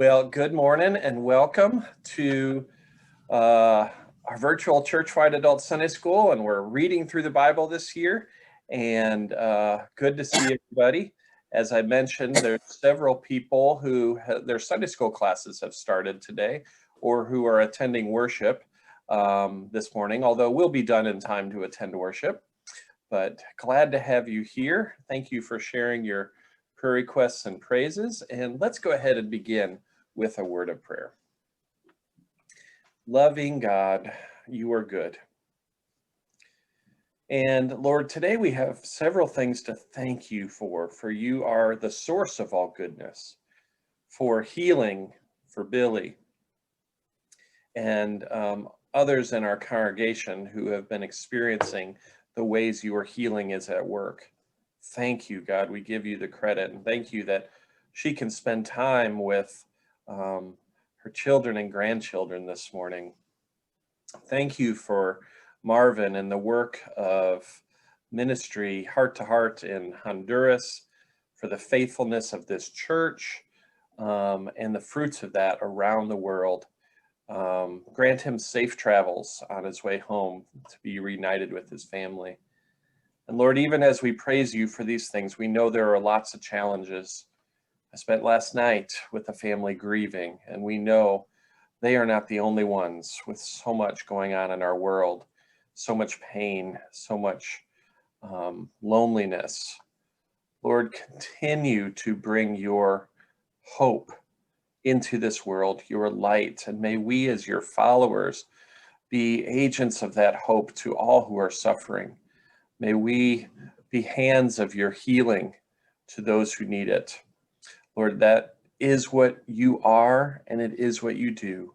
Well, good morning and welcome to our virtual church-wide adult Sunday school. And we're reading through the Bible this year, and good to see everybody. As I mentioned, there's several people who their Sunday school classes have started today or who are attending worship this morning, although we'll be done in time to attend worship. But glad to have you here. Thank you for sharing your prayer requests and praises. And let's go ahead and begin with a word of prayer. Loving God, you are good. And Lord, today we have several things to thank you for you are the source of all goodness, for healing for Billy and others in our congregation who have been experiencing the ways your healing is at work. Thank you, God. We give you the credit, and thank you that she can spend time with her children and grandchildren this morning. Thank you for Marvin and the work of ministry Heart to Heart in Honduras, for the faithfulness of this church and the fruits of that around the world. Grant him safe travels on his way home to be reunited with his family. And Lord, even as we praise you for these things, we know there are lots of challenges. I spent last night with a family grieving, and we know they are not the only ones with so much going on in our world, so much pain, so much loneliness. Lord, continue to bring your hope into this world, your light, and may we as your followers be agents of that hope to all who are suffering. May we be hands of your healing to those who need it. Lord, that is what you are, and it is what you do.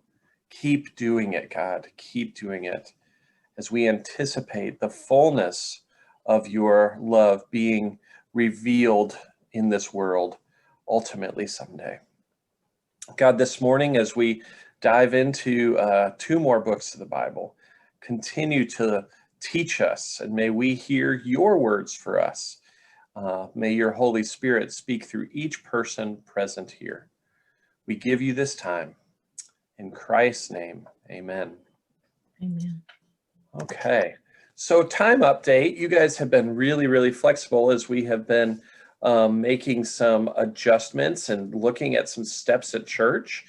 Keep doing it, God. Keep doing it as we anticipate the fullness of your love being revealed in this world ultimately someday. God, this morning as we dive into two more books of the Bible, continue to teach us, and may we hear your words for us. May your Holy Spirit speak through each person present here. We give you this time. In Christ's name, amen. Amen. Okay, so time update. You guys have been really, really flexible as we have been making some adjustments and looking at some steps at church.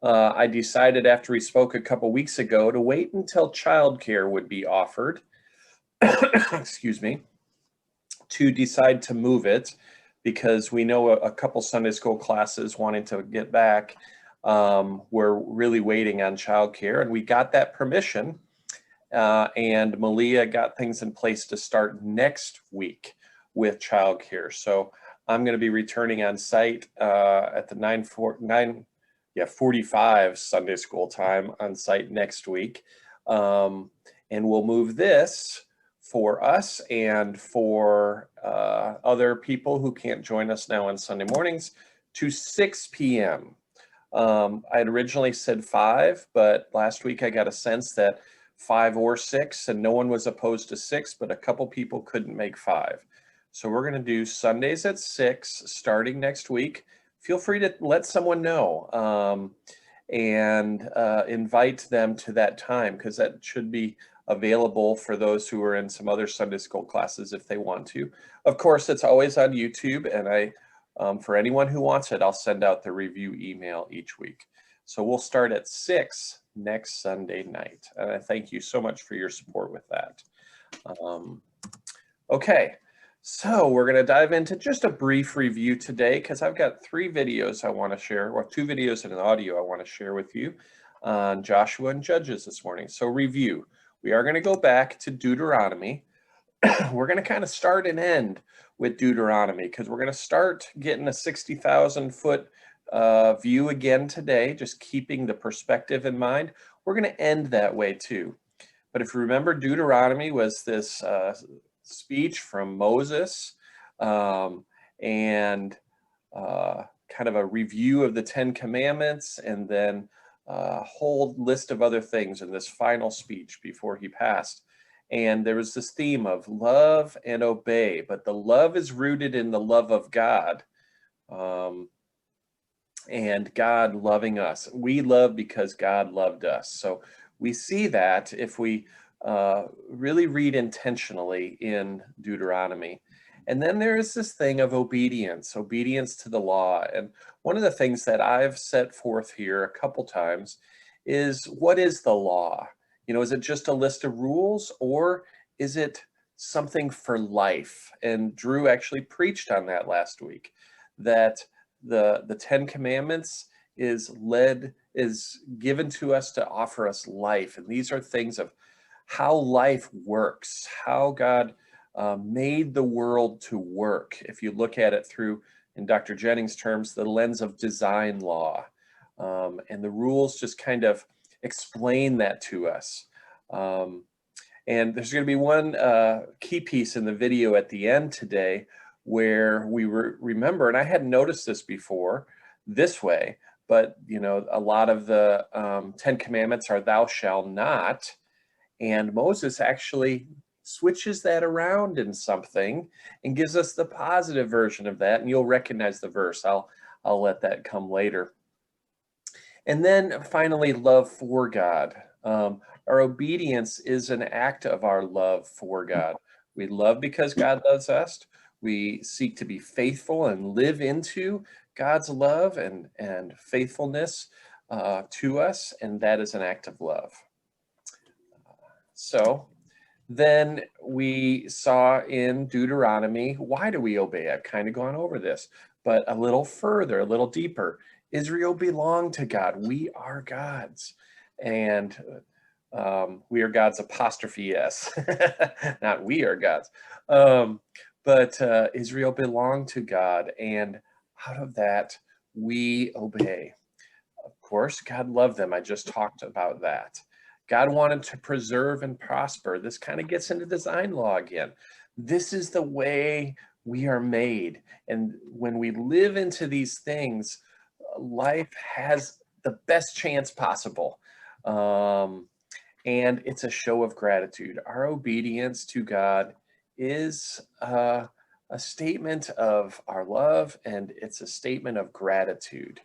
I decided after we spoke a couple weeks ago to wait until childcare would be offered, excuse me, to decide to move it, because we know a couple Sunday school classes wanting to get back. We're really waiting on childcare, and we got that permission. And Malia got things in place to start next week with childcare. So I'm going to be returning on site at the 9:45 Sunday school time on site next week. And we'll move this for us and for other people who can't join us now on Sunday mornings to 6 p.m. I had originally said 5, but last week I got a sense that 5 or 6, and no one was opposed to 6, but a couple people couldn't make 5. So we're going to do Sundays at 6 starting next week. Feel free to let someone know and invite them to that time, because that should be available for those who are in some other Sunday school classes if they want to. Of course, it's always on YouTube, and for anyone who wants it, I'll send out the review email each week. So we'll start at 6 next Sunday night. And I thank you so much for your support with that. Okay, so we're going to dive into just a brief review today, because I've got 3 videos I want to share, or 2 videos and an audio I want to share with you on Joshua and Judges this morning. So review. We are going to go back to Deuteronomy. We're going to kind of start and end with Deuteronomy, because we're going to start getting a 60,000-foot view again today, just keeping the perspective in mind. We're going to end that way too. But if you remember, Deuteronomy was this speech from Moses and kind of a review of the 10 Commandments, and then a whole list of other things in this final speech before he passed. And there was this theme of love and obey, but the love is rooted in the love of God. and God loving us. We love because God loved us. So we see that if we really read intentionally in Deuteronomy. And then there is this thing of obedience, obedience to the law. And one of the things that I've set forth here a couple times is, what is the law? You know, is it just a list of rules, or is it something for life? And Drew actually preached on that last week, that the Ten Commandments is given to us to offer us life. And these are things of how life works, how God made the world to work. If you look at it through, in Dr. Jennings' terms, the lens of design law. And the rules just kind of explain that to us. And there's going to be one key piece in the video at the end today where we remember, and I hadn't noticed this before this way, but you know, a lot of the Ten Commandments are "thou shalt not," and Moses actually switches that around in something and gives us the positive version of that. And you'll recognize the verse. I'll let that come later. And then finally, love for God. Our obedience is an act of our love for God. We love because God loves us. We seek to be faithful and live into God's love and faithfulness to us, and that is an act of love. So then we saw in Deuteronomy, why do we obey? I've kind of gone over this, but a little further, a little deeper. Israel belonged to God. We are God's. And we are God's apostrophe S, not we are God's. But Israel belonged to God, and out of that, we obey. Of course, God loved them. I just talked about that. God wanted to preserve and prosper. This kind of gets into design law again. This is the way we are made. And when we live into these things, life has the best chance possible. And it's a show of gratitude. Our obedience to God is a statement of our love, and it's a statement of gratitude.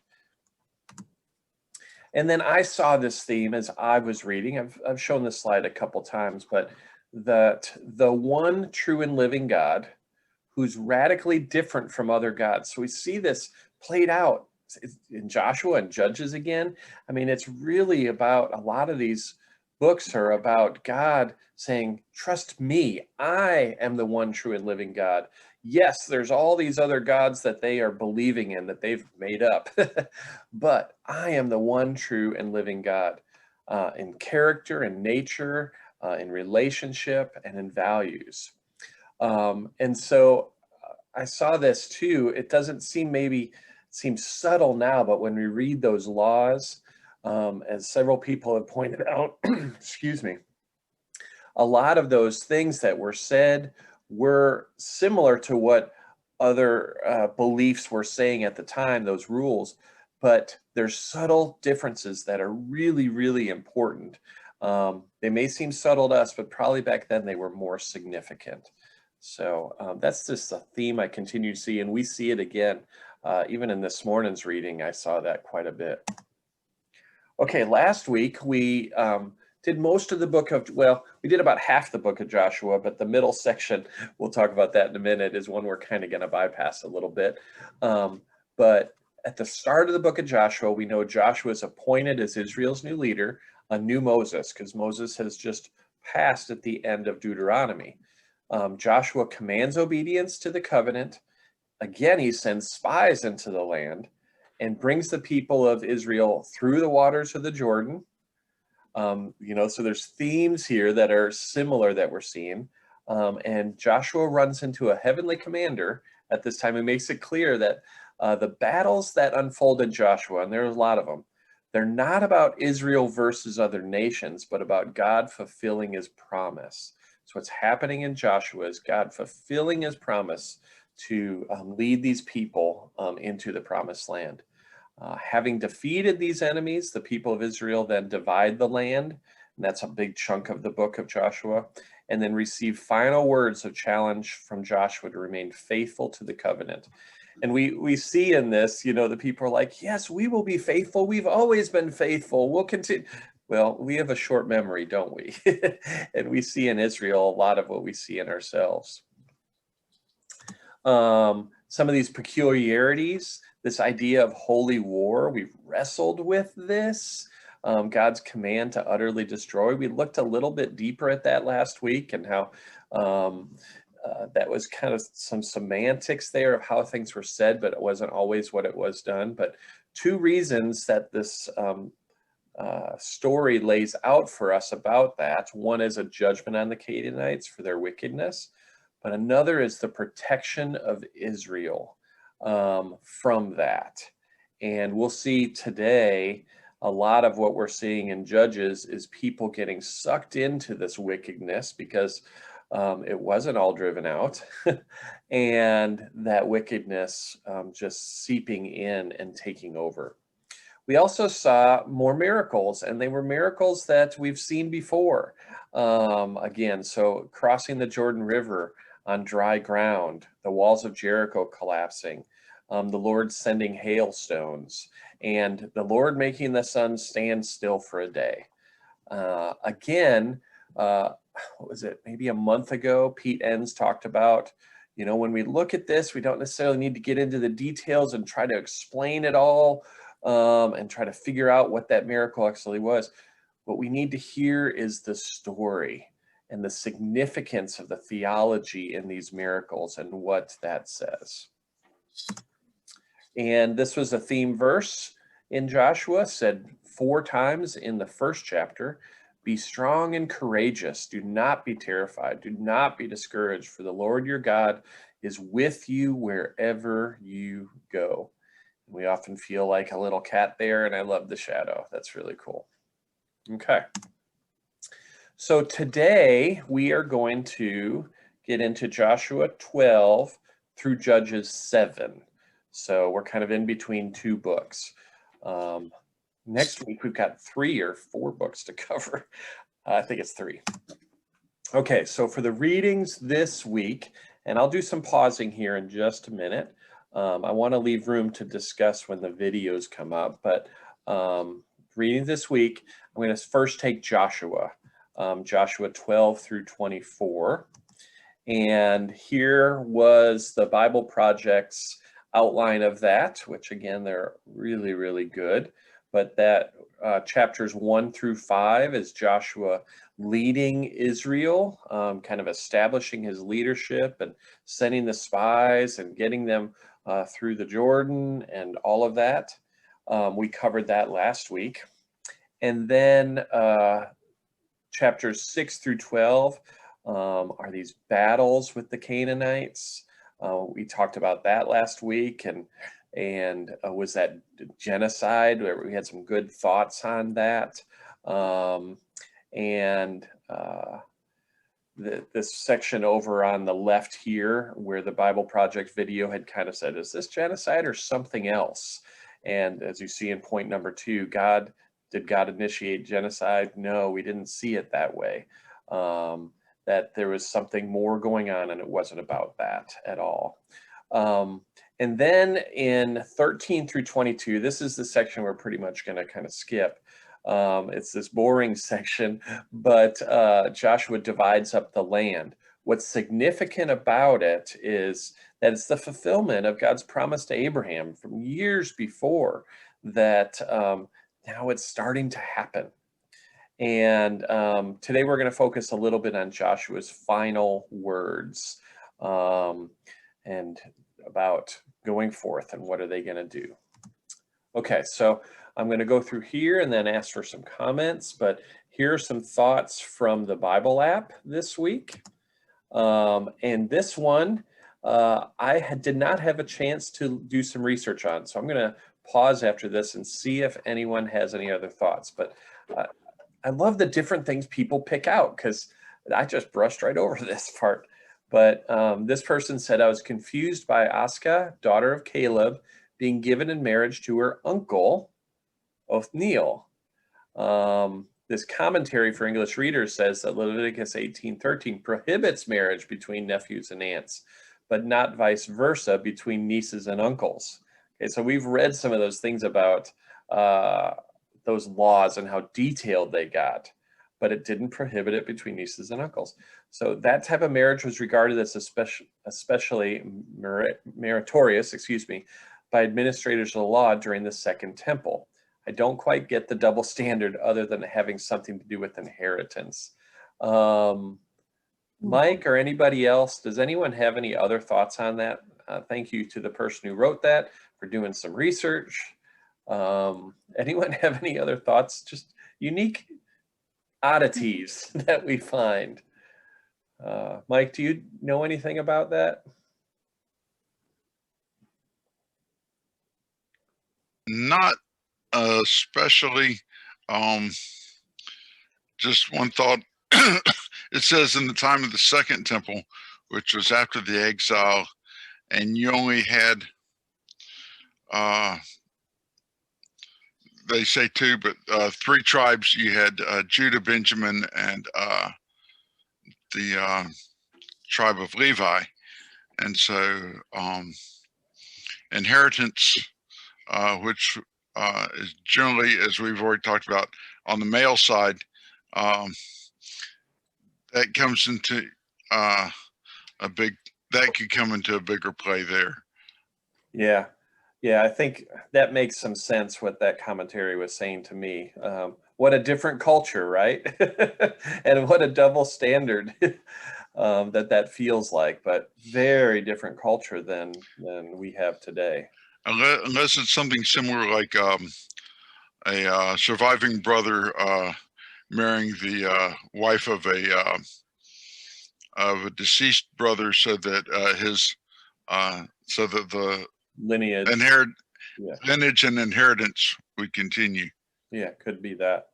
And then I saw this theme as I was reading. I've shown this slide a couple times, but that the one true and living God who's radically different from other gods. So we see this played out in Joshua and Judges again. I mean, it's really about, a lot of these books are about God saying, trust me, I am the one true and living God. Yes, there's all these other gods that they are believing in, that they've made up, but I am the one true and living God, in character and nature, in relationship and in values. And so I saw this too. It doesn't seem subtle now, but when we read those laws, as several people have pointed out, excuse me, a lot of those things that were said were similar to what other beliefs were saying at the time, those rules, but there's subtle differences that are really, really important. They may seem subtle to us, but probably back then they were more significant. So that's just a theme I continue to see, and we see it again. Even in this morning's reading, I saw that quite a bit. Okay, last week we did most of the book of, well, we did about half the book of Joshua, but the middle section, we'll talk about that in a minute, is one we're kind of going to bypass a little bit. But at the start of the book of Joshua, we know Joshua is appointed as Israel's new leader, a new Moses, because Moses has just passed at the end of Deuteronomy. Joshua commands obedience to the covenant. Again, he sends spies into the land and brings the people of Israel through the waters of the Jordan. You know, so there's themes here that are similar that we're seeing. And Joshua runs into a heavenly commander at this time and makes it clear that the battles that unfold in Joshua, and there's a lot of them, they're not about Israel versus other nations, but about God fulfilling his promise. So what's happening in Joshua is God fulfilling his promise to lead these people into the promised land. Having defeated these enemies, the people of Israel then divide the land, and that's a big chunk of the book of Joshua, and then receive final words of challenge from Joshua to remain faithful to the covenant. And we see in this, the people are like, yes, we will be faithful. We've always been faithful. We'll continue. Well, we have a short memory, don't we? And we see in Israel a lot of what we see in ourselves. Some of these peculiarities, this idea of holy war, we've wrestled with this. God's command to utterly destroy. We looked a little bit deeper at that last week, and how that was kind of some semantics there of how things were said, but it wasn't always what it was done. But two reasons that this story lays out for us about that. One is a judgment on the Canaanites for their wickedness, but another is the protection of Israel from that. And we'll see today a lot of what we're seeing in Judges is people getting sucked into this wickedness because it wasn't all driven out, and that wickedness just seeping in and taking over. We also saw more miracles, and they were miracles that we've seen before. Again, so crossing the Jordan River on dry ground, the walls of Jericho collapsing, the Lord sending hailstones, and the Lord making the sun stand still for a day. Again, what was it, maybe a month ago, Pete Enns talked about, when we look at this, we don't necessarily need to get into the details and try to explain it all and try to figure out what that miracle actually was. What we need to hear is the story and the significance of the theology in these miracles and what that says. And this was a theme verse in Joshua, said 4 times in the first chapter. Be strong and courageous. Do not be terrified. Do not be discouraged, for the Lord your God is with you wherever you go. We often feel like a little cat there, and I love the shadow. That's really cool. Okay. So today we are going to get into Joshua 12 through Judges 7. So we're kind of in between 2 books. Next week we've got 3 or 4 books to cover. I think it's 3. Okay, so for the readings this week, and I'll do some pausing here in just a minute. I want to leave room to discuss when the videos come up, but reading this week, I'm going to first take Joshua, Joshua 12 through 24. And here was the Bible Project's outline of that, which again, they're really, really good. But that chapters 1 through 5 is Joshua leading Israel, kind of establishing his leadership and sending the spies and getting them through the Jordan and all of that. We covered that last week. And then chapters 6 through 12 are these battles with the Canaanites. We talked about that last week, and was that genocide, where we had some good thoughts on that. This section over on the left here, where the Bible Project video had kind of said, is this genocide or something else? And as you see in point number 2, did God initiate genocide? No, we didn't see it that way. That there was something more going on, and it wasn't about that at all. And then in 13 through 22, this is the section we're pretty much going to kind of skip. It's this boring section, but Joshua divides up the land. What's significant about it is that it's the fulfillment of God's promise to Abraham from years before, that now it's starting to happen. And today we're going to focus a little bit on Joshua's final words and about going forth and what are they going to do. Okay, so I'm going to go through here and then ask for some comments, but here are some thoughts from the Bible app this week. And this one, I did not have a chance to do some research on, so I'm going to pause after this and see if anyone has any other thoughts. But I love the different things people pick out, because I just brushed right over this part. But this person said, I was confused by Aska, daughter of Caleb, being given in marriage to her uncle, Othniel. This commentary for English readers says that Leviticus 18:13 prohibits marriage between nephews and aunts. but not vice versa between nieces and uncles. Okay, so we've read some of those things about those laws and how detailed they got, but it didn't prohibit it between nieces and uncles. So that type of marriage was regarded as especially meritorious, by administrators of the law during the Second Temple. I don't quite get the double standard other than having something to do with inheritance. Mike or anybody else, does anyone have any other thoughts on that? Thank you to the person who wrote that for doing some research. Anyone have any other thoughts? Just unique oddities that we find. Mike, do you know anything about that? Not especially. Just one thought. It says in the time of the Second Temple, which was after the exile, and you only had, they say two, but three tribes. You had Judah, Benjamin, and the tribe of Levi. And so inheritance, which is generally, as we've already talked about, on the male side, that comes into that could come into a bigger play there. Yeah, I think that makes some sense what that commentary was saying to me. What a different culture, right? And what a double standard that feels like, but very different culture than we have today. Unless it's something similar like a surviving brother marrying the wife of a deceased brother, so that the Lineage. Lineage and inheritance would continue. Yeah, could be that.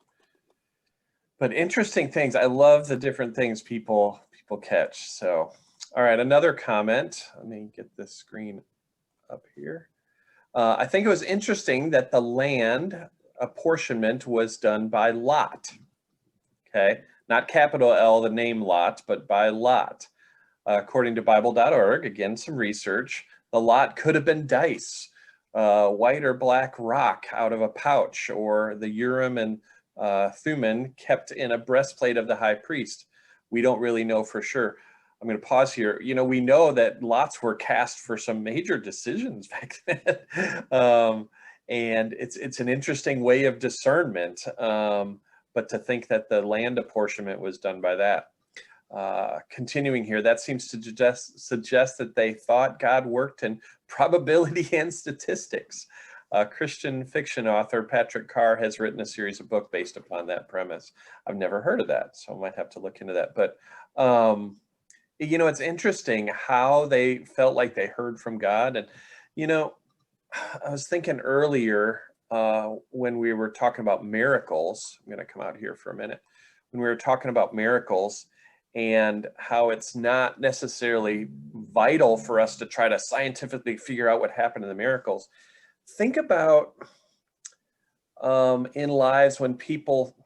But interesting things. I love the different things people catch. So, all right, another comment. Let me get this screen up here. I think it was interesting that the land apportionment was done by lot. Okay, not capital L, the name Lot, but by lot. According to Bible.org, again, some research, the lot could have been dice, white or black rock out of a pouch, or the Urim and Thummim kept in a breastplate of the high priest. We don't really know for sure. I'm going to pause here. You know, we know that lots were cast for some major decisions back then. And it's an interesting way of discernment. But to think that the land apportionment was done by that. Continuing here, that seems to suggest that they thought God worked in probability and statistics. Christian fiction author Patrick Carr has written a series of books based upon that premise. I've never heard of that, so I might have to look into that. But, you know, it's interesting how they felt like they heard from God. And, you know, I was thinking earlier when we were talking about miracles, I'm going to come out here for a minute, when we were talking about miracles and how it's not necessarily vital for us to try to scientifically figure out what happened in the miracles. Think about in lives when people,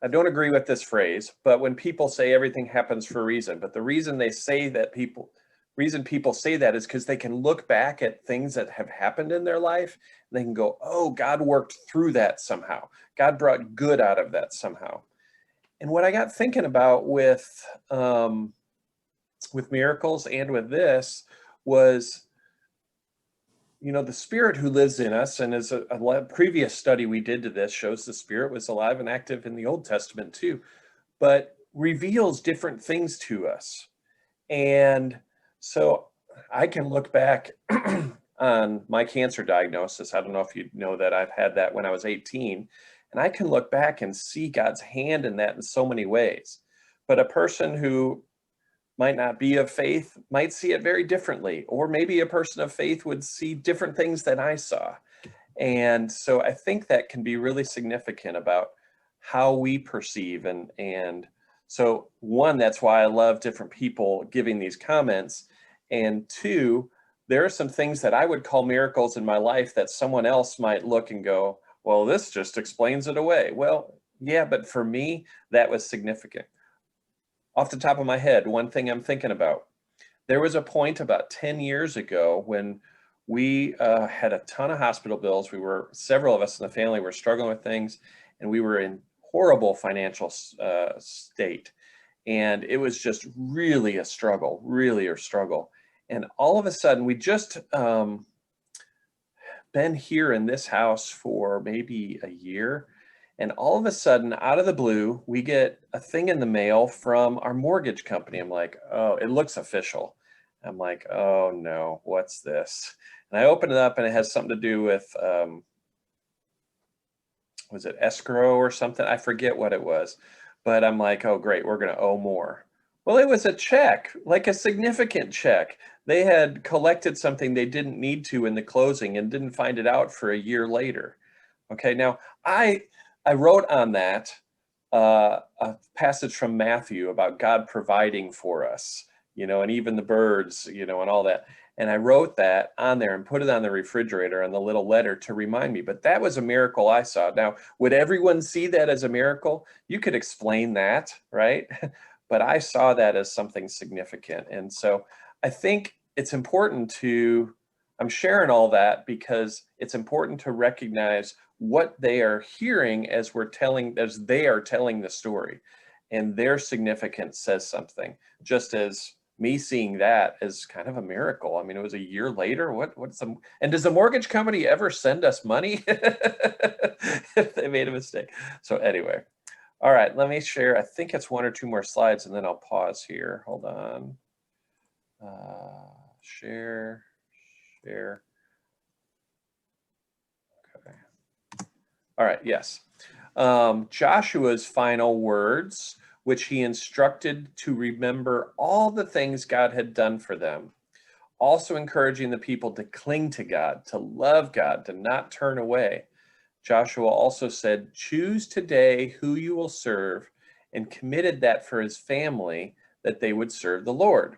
I don't agree with this phrase, but when people say everything happens for a reason, but the reason they say that people say that is because they can look back at things that have happened in their life and they can go, oh, God worked through that somehow. God brought good out of that somehow. And what I got thinking about with miracles and with this was, you know, the Spirit who lives in us, and as a previous study we did to this shows the Spirit was alive and active in the Old Testament too, but reveals different things to us. And so I can look back on my cancer diagnosis. I don't know if you know that I've had that when I was 18, and I can look back and see God's hand in that in so many ways. But a person who might not be of faith might see it very differently, or maybe a person of faith would see different things than I saw. And so I think that can be really significant about how we perceive. And so one, that's why I love different people giving these comments. And two, there are some things that I would call miracles in my life that someone else might look and go, well, this just explains it away. Well, yeah, but for me, that was significant. Off the top of my head, one thing I'm thinking about, There was a point about 10 years ago when we had a ton of hospital bills. Several of us in the family were struggling with things, and we were in horrible financial state. And it was just really a struggle, really a struggle. And all of a sudden, we just been here in this house for maybe a year. And all of a sudden, out of the blue, we get a thing in the mail from our mortgage company. I'm like, oh, it looks official. I'm like, oh no, what's this? And I open it up and it has something to do with, was it escrow or something? I forget what it was. But I'm like, oh great, we're going to owe more. Well, it was a check, like a significant check. They had collected something they didn't need to in the closing and didn't find it out for a year later. Okay, now I wrote on that a passage from Matthew about God providing for us, and even the birds, and all that. And I wrote that on there and put it on the refrigerator on the little letter to remind me. But that was a miracle I saw. Now, would everyone see that as a miracle? You could explain that, right? But I saw that as something significant. And so I think it's important I'm sharing all that because it's important to recognize what they are hearing as they are telling the story, and their significance says something, just as me seeing that as kind of a miracle. I mean, it was a year later. And does the mortgage company ever send us money if they made a mistake? So anyway, all right, let me share. I think it's one or two more slides and then I'll pause here. Hold on. Share. Okay. All right, yes. Joshua's final words, which he instructed to remember all the things God had done for them, also encouraging the people to cling to God, to love God, to not turn away. Joshua also said, choose today who you will serve, and committed that for his family that they would serve the Lord,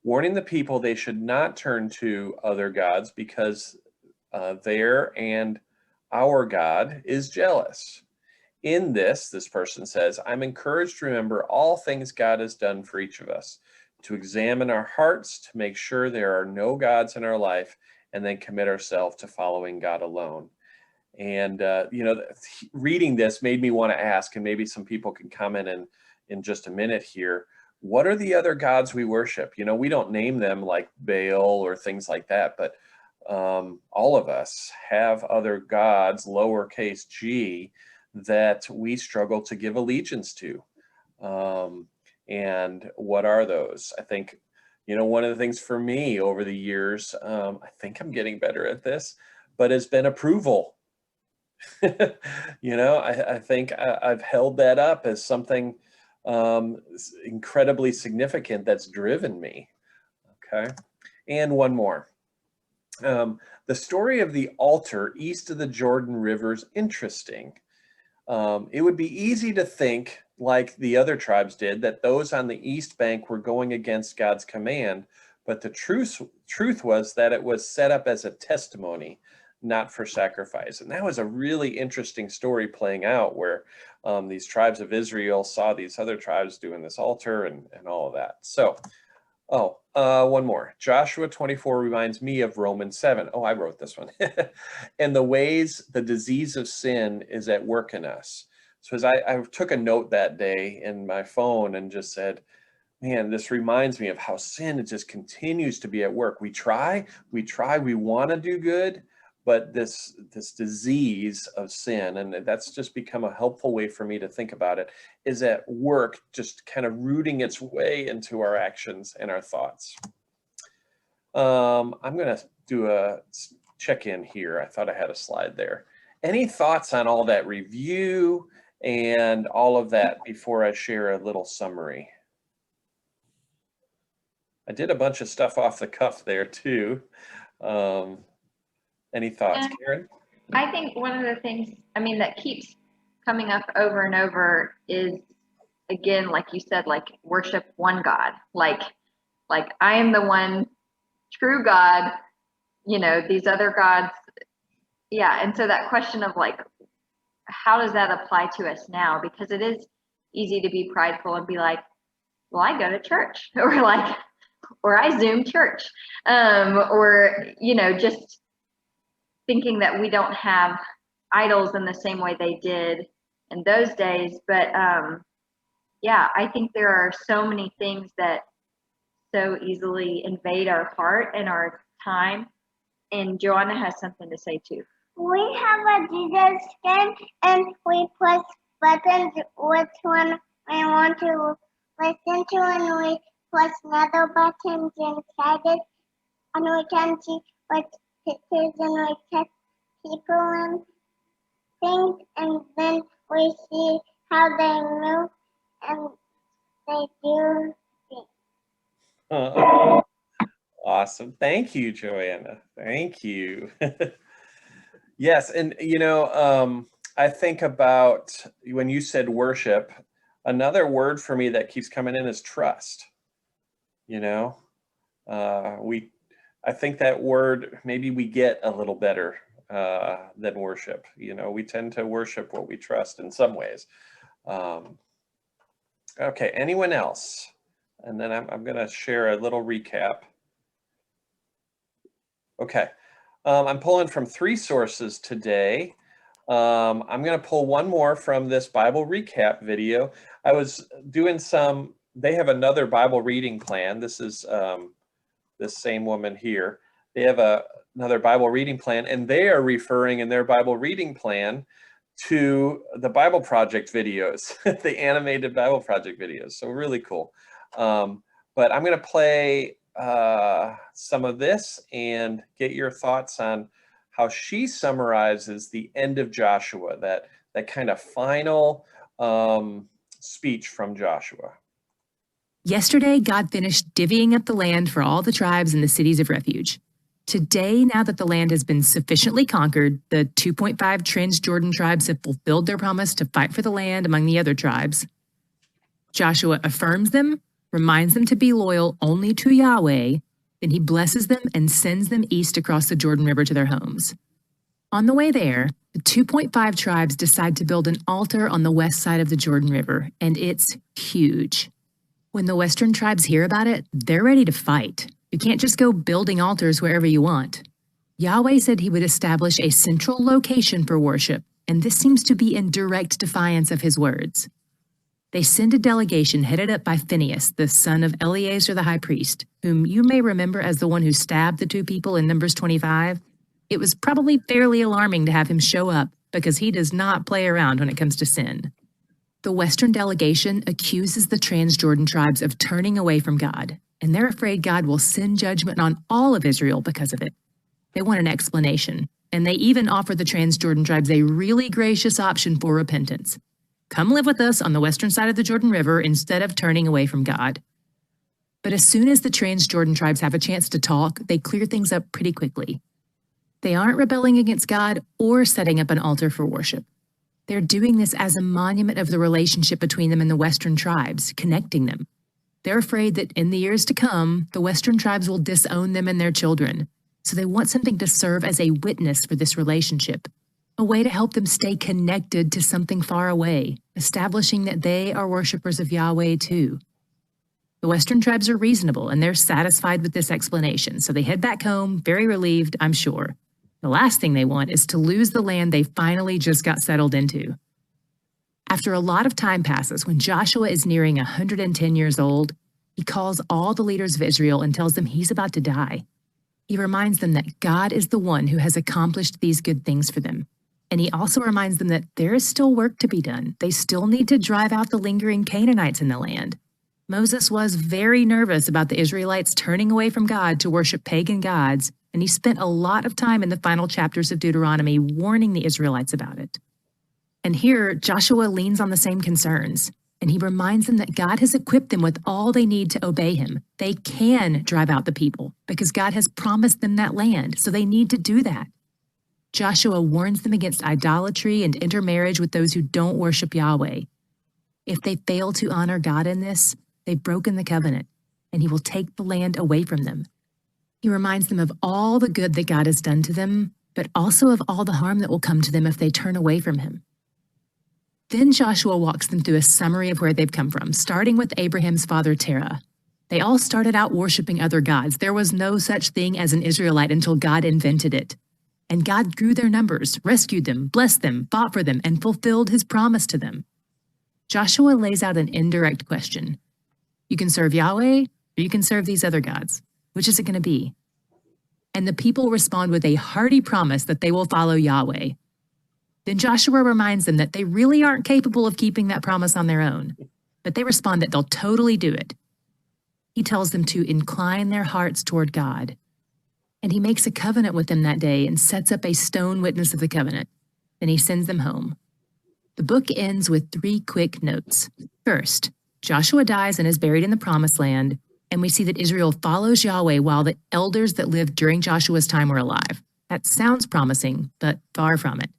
warning the people they should not turn to other gods because their and our God is jealous. In this person says, I'm encouraged to remember all things God has done for each of us, to examine our hearts, to make sure there are no gods in our life, and then commit ourselves to following God alone. And, reading this made me want to ask, and maybe some people can comment in just a minute here, what are the other gods we worship? We don't name them like Baal or things like that, but all of us have other gods, lowercase g, that we struggle to give allegiance to. And what are those? I think, one of the things for me over the years, I think I'm getting better at this, but has been approval. I think I've held that up as something incredibly significant that's driven me. Okay. And one more. The story of the altar east of the Jordan River is interesting. It would be easy to think, like the other tribes did, that those on the east bank were going against God's command, but the truth was that it was set up as a testimony, not for sacrifice. And that was a really interesting story playing out where these tribes of Israel saw these other tribes doing this altar and all of that. So, one more. Joshua 24 reminds me of Romans 7. Oh, I wrote this one. And the disease of sin is at work in us. So as I took a note that day in my phone and just said, man, this reminds me of how sin just continues to be at work. We want to do good, but this disease of sin, and that's just become a helpful way for me to think about it, is at work, just kind of rooting its way into our actions and our thoughts. I'm going to do a check-in here. I thought I had a slide there. Any thoughts on all that review and all of that before I share a little summary? I did a bunch of stuff off the cuff there too. Any thoughts, Karen? I think one of the things, that keeps coming up over and over is, again, like you said, like worship one God. Like I am the one true God, these other gods. Yeah. And so that question of like, how does that apply to us now? Because it is easy to be prideful and be like, well, I go to church, or like, or I Zoom church, or, just thinking that we don't have idols in the same way they did in those days. But yeah, I think there are so many things that so easily invade our heart and our time. And Joanna has something to say too. We have a Jesus skin and we press buttons which one we want to listen to, and we press another buttons inside it, and we can see what pictures and we text people and things, and then we see how they move and they do things. Awesome. Thank you, Joanna. Thank you. Yes, and I think about when you said worship, another word for me that keeps coming in is trust. I think that word, maybe we get a little better than worship. We tend to worship what we trust in some ways. Okay, anyone else? And then I'm going to share a little recap. Okay, I'm pulling from 3 sources today. I'm going to pull one more from this Bible recap video. I was doing they have another Bible reading plan. This is this same woman here. They have another Bible reading plan, and they are referring in their Bible reading plan to the Bible Project videos, the animated Bible Project videos. So really cool. But I'm going to play some of this and get your thoughts on how she summarizes the end of Joshua, that kind of final speech from Joshua. Yesterday, God finished divvying up the land for all the tribes and the cities of refuge. Today, now that the land has been sufficiently conquered, the 2.5 Transjordan tribes have fulfilled their promise to fight for the land among the other tribes. Joshua affirms them, reminds them to be loyal only to Yahweh, then he blesses them and sends them east across the Jordan River to their homes. On the way there, the 2.5 tribes decide to build an altar on the west side of the Jordan River, and it's huge. When the Western tribes hear about it, they're ready to fight. You can't just go building altars wherever you want. Yahweh said he would establish a central location for worship, and this seems to be in direct defiance of his words. They send a delegation headed up by Phinehas, the son of Eleazar the high priest, whom you may remember as the one who stabbed the 2 people in Numbers 25. It was probably fairly alarming to have him show up because he does not play around when it comes to sin. The Western delegation accuses the Transjordan tribes of turning away from God, and they're afraid God will send judgment on all of Israel because of it. They want an explanation, and they even offer the Transjordan tribes a really gracious option for repentance. Come live with us on the western side of the Jordan River instead of turning away from God. But as soon as the Transjordan tribes have a chance to talk, they clear things up pretty quickly. They aren't rebelling against God or setting up an altar for worship. They're doing this as a monument of the relationship between them and the Western tribes, connecting them. They're afraid that in the years to come, the Western tribes will disown them and their children. So they want something to serve as a witness for this relationship, a way to help them stay connected to something far away, establishing that they are worshipers of Yahweh too. The Western tribes are reasonable and they're satisfied with this explanation, so they head back home, very relieved, I'm sure. The last thing they want is to lose the land they finally just got settled into. After a lot of time passes, when Joshua is nearing 110 years old, he calls all the leaders of Israel and tells them he's about to die. He reminds them that God is the one who has accomplished these good things for them. And he also reminds them that there is still work to be done. They still need to drive out the lingering Canaanites in the land. Moses was very nervous about the Israelites turning away from God to worship pagan gods, and he spent a lot of time in the final chapters of Deuteronomy warning the Israelites about it. And here, Joshua leans on the same concerns, and he reminds them that God has equipped them with all they need to obey him. They can drive out the people because God has promised them that land, so they need to do that. Joshua warns them against idolatry and intermarriage with those who don't worship Yahweh. If they fail to honor God in this, they've broken the covenant, and he will take the land away from them. He reminds them of all the good that God has done to them, but also of all the harm that will come to them if they turn away from him. Then Joshua walks them through a summary of where they've come from, starting with Abraham's father Terah. They all started out worshiping other gods. There was no such thing as an Israelite until God invented it. And God grew their numbers, rescued them, blessed them, fought for them, and fulfilled his promise to them. Joshua lays out an indirect question. You can serve Yahweh, or you can serve these other gods. Which is it going to be? And the people respond with a hearty promise that they will follow Yahweh. Then Joshua reminds them that they really aren't capable of keeping that promise on their own, but they respond that they'll totally do it. He tells them to incline their hearts toward God. And he makes a covenant with them that day and sets up a stone witness of the covenant. Then he sends them home. The book ends with 3 quick notes. First, Joshua dies and is buried in the Promised Land, and we see that Israel follows Yahweh while the elders that lived during Joshua's time were alive. That sounds promising, but far from it.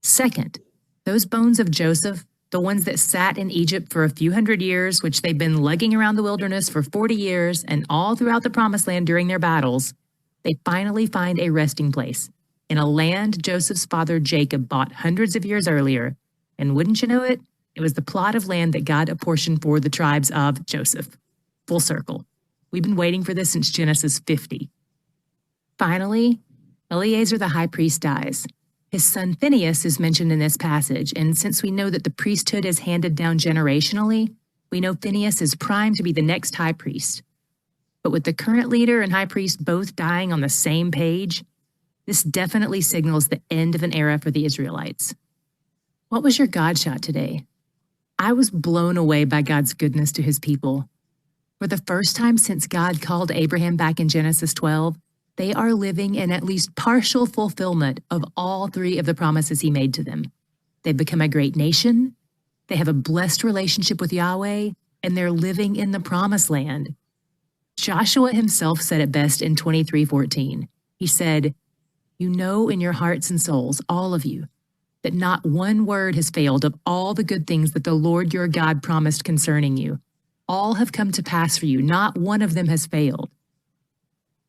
Second, those bones of Joseph, the ones that sat in Egypt for a few hundred years, which they've been lugging around the wilderness for 40 years, and all throughout the Promised Land during their battles, they finally find a resting place in a land Joseph's father Jacob bought hundreds of years earlier. And wouldn't you know it, it was the plot of land that God apportioned for the tribes of Joseph. Full circle. We've been waiting for this since Genesis 50. Finally, Eleazar the high priest dies. His son Phinehas is mentioned in this passage, and since we know that the priesthood is handed down generationally, we know Phinehas is primed to be the next high priest. But with the current leader and high priest both dying on the same page, this definitely signals the end of an era for the Israelites. What was your God shot today? I was blown away by God's goodness to his people. For the first time since God called Abraham back in Genesis 12, they are living in at least partial fulfillment of all 3 of the promises he made to them. They've become a great nation, they have a blessed relationship with Yahweh, and they're living in the Promised Land. Joshua himself said it best in 23:14. He said, "You know in your hearts and souls, all of you, that not one word has failed of all the good things that the Lord your God promised concerning you. All have come to pass for you. Not one of them has failed."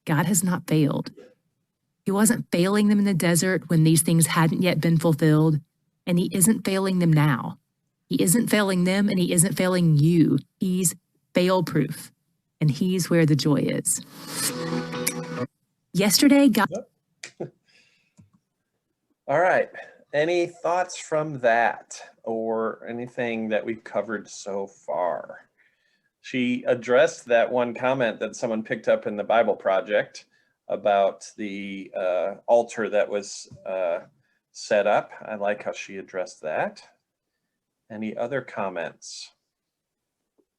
God has not failed. He wasn't failing them in the desert when these things hadn't yet been fulfilled, and he isn't failing them now. He isn't failing them, and he isn't failing you. He's fail-proof, and he's where the joy is. Yesterday, God... All right. Any thoughts from that or anything that we've covered so far? She addressed that one comment that someone picked up in the Bible Project about the altar that was set up. I like how she addressed that. Any other comments?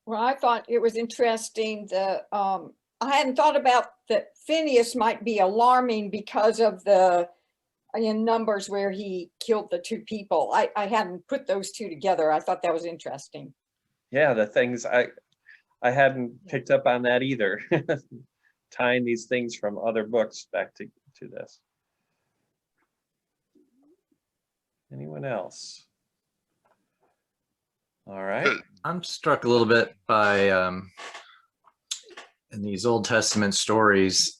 Well, I thought it was interesting that I hadn't thought about that Phinehas might be alarming because of the in Numbers where he killed the 2 people. I hadn't put those 2 together. I thought that was interesting. Yeah, the things I hadn't picked up on that either. Tying these things from other books back to this. Anyone else? All right. I'm struck a little bit by in these Old Testament stories,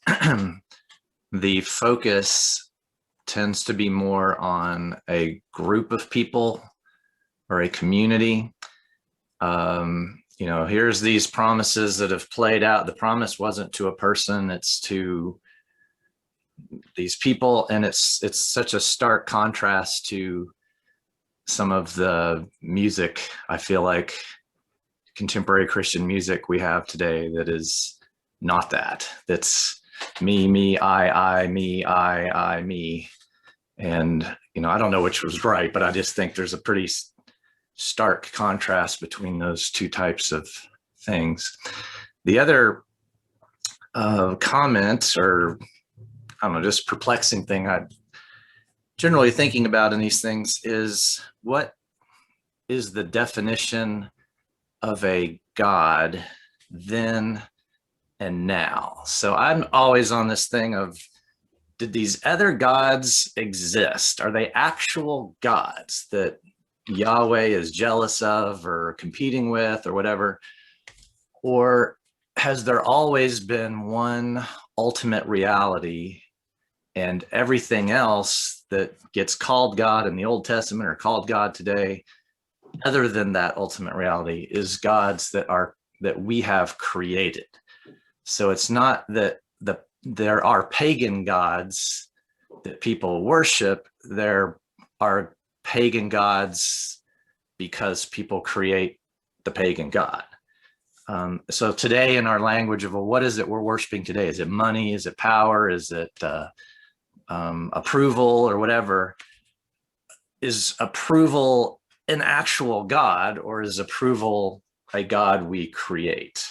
the focus tends to be more on a group of people or a community. You know, here's these promises that have played out. The promise wasn't to a person, it's to these people. And it's such a stark contrast to some of the music, I feel like, contemporary Christian music we have today that is not that. That's me, I, me, I, me. And, you know, I don't know which was right, but I just think there's a pretty stark contrast between those 2 types of things. The other comment, or I don't know, just perplexing thing I'm generally thinking about in these things is, what is the definition of a God then and now? So I'm always on this thing of, did these other gods exist? Are they actual gods that Yahweh is jealous of or competing with or whatever? Or has there always been one ultimate reality, and everything else that gets called God in the Old Testament or called God today, other than that ultimate reality, is gods that are that we have created. So it's not that there are pagan gods that people worship. There are pagan gods because people create the pagan god. So today in our language of, well, what is it we're worshiping today? Is it money? Is it power? Is it approval or whatever? Is approval an actual God, or is approval a God we create?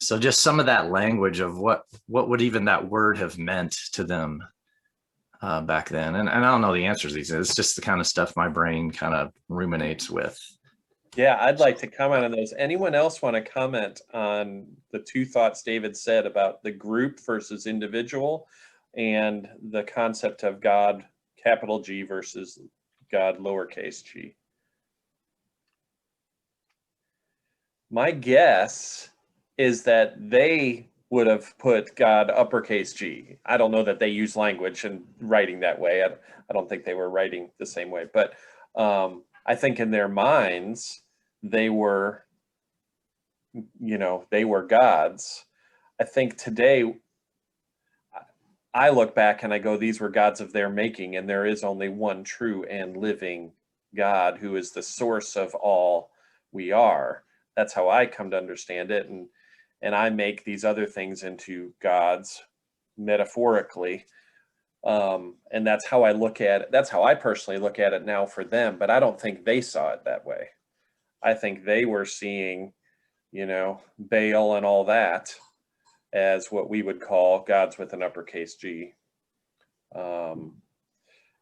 So just some of that language of what would even that word have meant to them back then. And I don't know the answers to these. It's just the kind of stuff my brain kind of ruminates with. Yeah, I'd like to comment on those. Anyone else want to comment on the two thoughts David said about the group versus individual, and the concept of God, capital G, versus God, lowercase g? My guess is that they would have put God uppercase G. I don't know that they use language and writing that way. I don't think they were writing the same way, but I think in their minds, they were gods. I think today, I look back and I go, these were gods of their making, and there is only one true and living God who is the source of all we are. That's how I come to understand it. And I make these other things into gods metaphorically. And that's how I look at it. That's how I personally look at it now for them, but I don't think they saw it that way. I think they were seeing, Baal and all that as what we would call gods with an uppercase G. And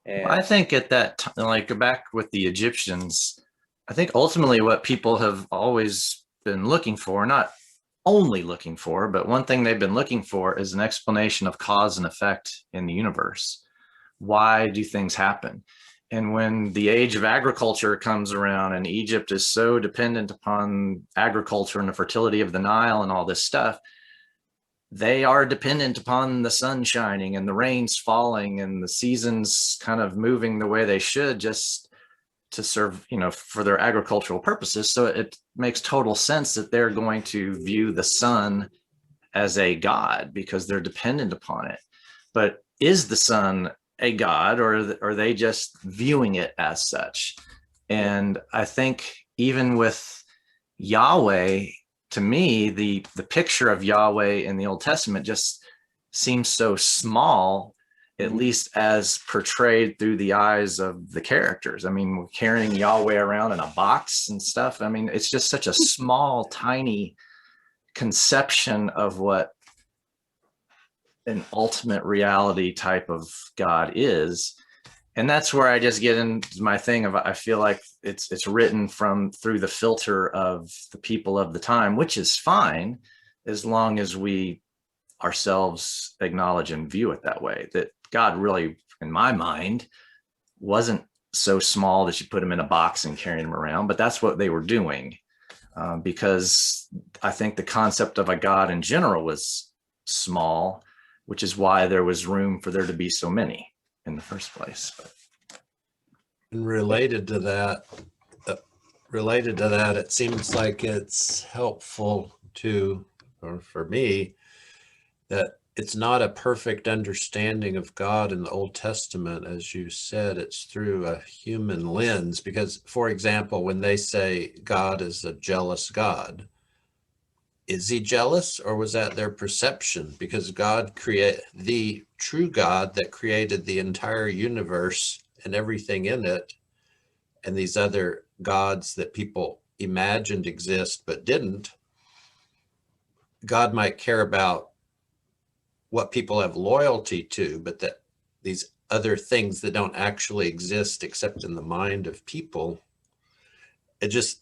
I think at that time, like back with the Egyptians, I think ultimately what people have always been looking for, not only looking for, but one thing they've been looking for is an explanation of cause and effect in the universe. Why do things happen? And when the age of agriculture comes around and Egypt is so dependent upon agriculture and the fertility of the Nile and all this stuff, they are dependent upon the sun shining and the rains falling and the seasons kind of moving the way they should, just to serve, for their agricultural purposes. So it makes total sense that they're going to view the sun as a god because they're dependent upon it. But is the sun a god, or are they just viewing it as such? And I think even with Yahweh, to me, the picture of Yahweh in the Old Testament just seems so small, at least as portrayed through the eyes of the characters. I mean, we're carrying Yahweh around in a box and stuff. I mean, it's just such a small, tiny conception of what an ultimate reality type of God is. And that's where I just get into my thing of, I feel like it's written through the filter of the people of the time, which is fine, as long as we ourselves acknowledge and view it that way, that God really, in my mind, wasn't so small that you put him in a box and carrying him around, but that's what they were doing. Because I think the concept of a God in general was small, which is why there was room for there to be so many in the first place. And related to that, it seems like it's helpful or for me, that it's not a perfect understanding of God in the Old Testament. As you said, it's through a human lens, because, for example, when they say God is a jealous God, is he jealous, or was that their perception? Because God created the true God that created the entire universe and everything in it, and these other gods that people imagined exist but didn't. God might care about what people have loyalty to, but that these other things that don't actually exist except in the mind of people, it just,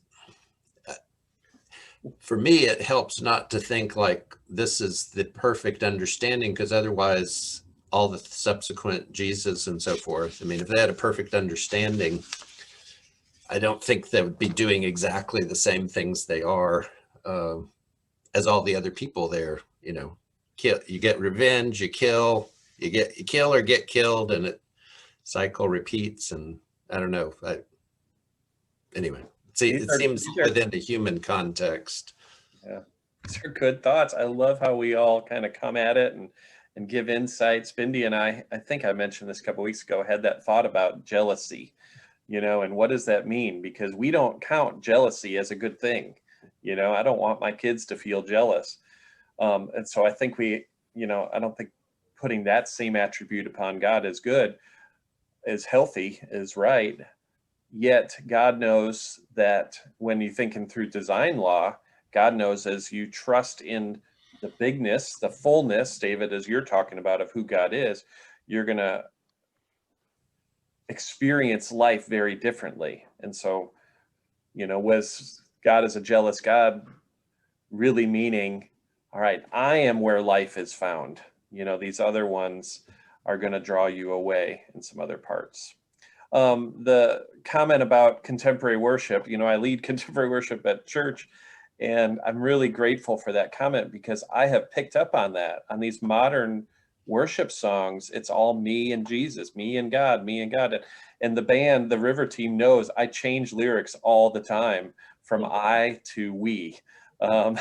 for me, it helps not to think like this is the perfect understanding, because otherwise all the subsequent Jesus and so forth, I mean, if they had a perfect understanding, I don't think they would be doing exactly the same things they are as all the other people there. You get revenge, you kill or get killed, and it cycle repeats. And I don't know. Anyway, It seems within a human context. Yeah, these are good thoughts. I love how we all kind of come at it and give insights. Bindi and I think I mentioned this a couple weeks ago, had that thought about jealousy, and what does that mean? Because we don't count jealousy as a good thing. I don't want my kids to feel jealous. And so I think I don't think putting that same attribute upon God is good, is healthy, is right. Yet God knows that when you're thinking through design law, God knows as you trust in the bigness, the fullness, David, as you're talking about, of who God is, you're going to experience life very differently. And so, was God as a jealous God really meaning, all right, I am where life is found. These other ones are going to draw you away in some other parts. The comment about contemporary worship, I lead contemporary worship at church, and I'm really grateful for that comment because I have picked up on that. On these modern worship songs, it's all me and Jesus, me and God, me and God. And the band, the River team, knows I change lyrics all the time from I to we. I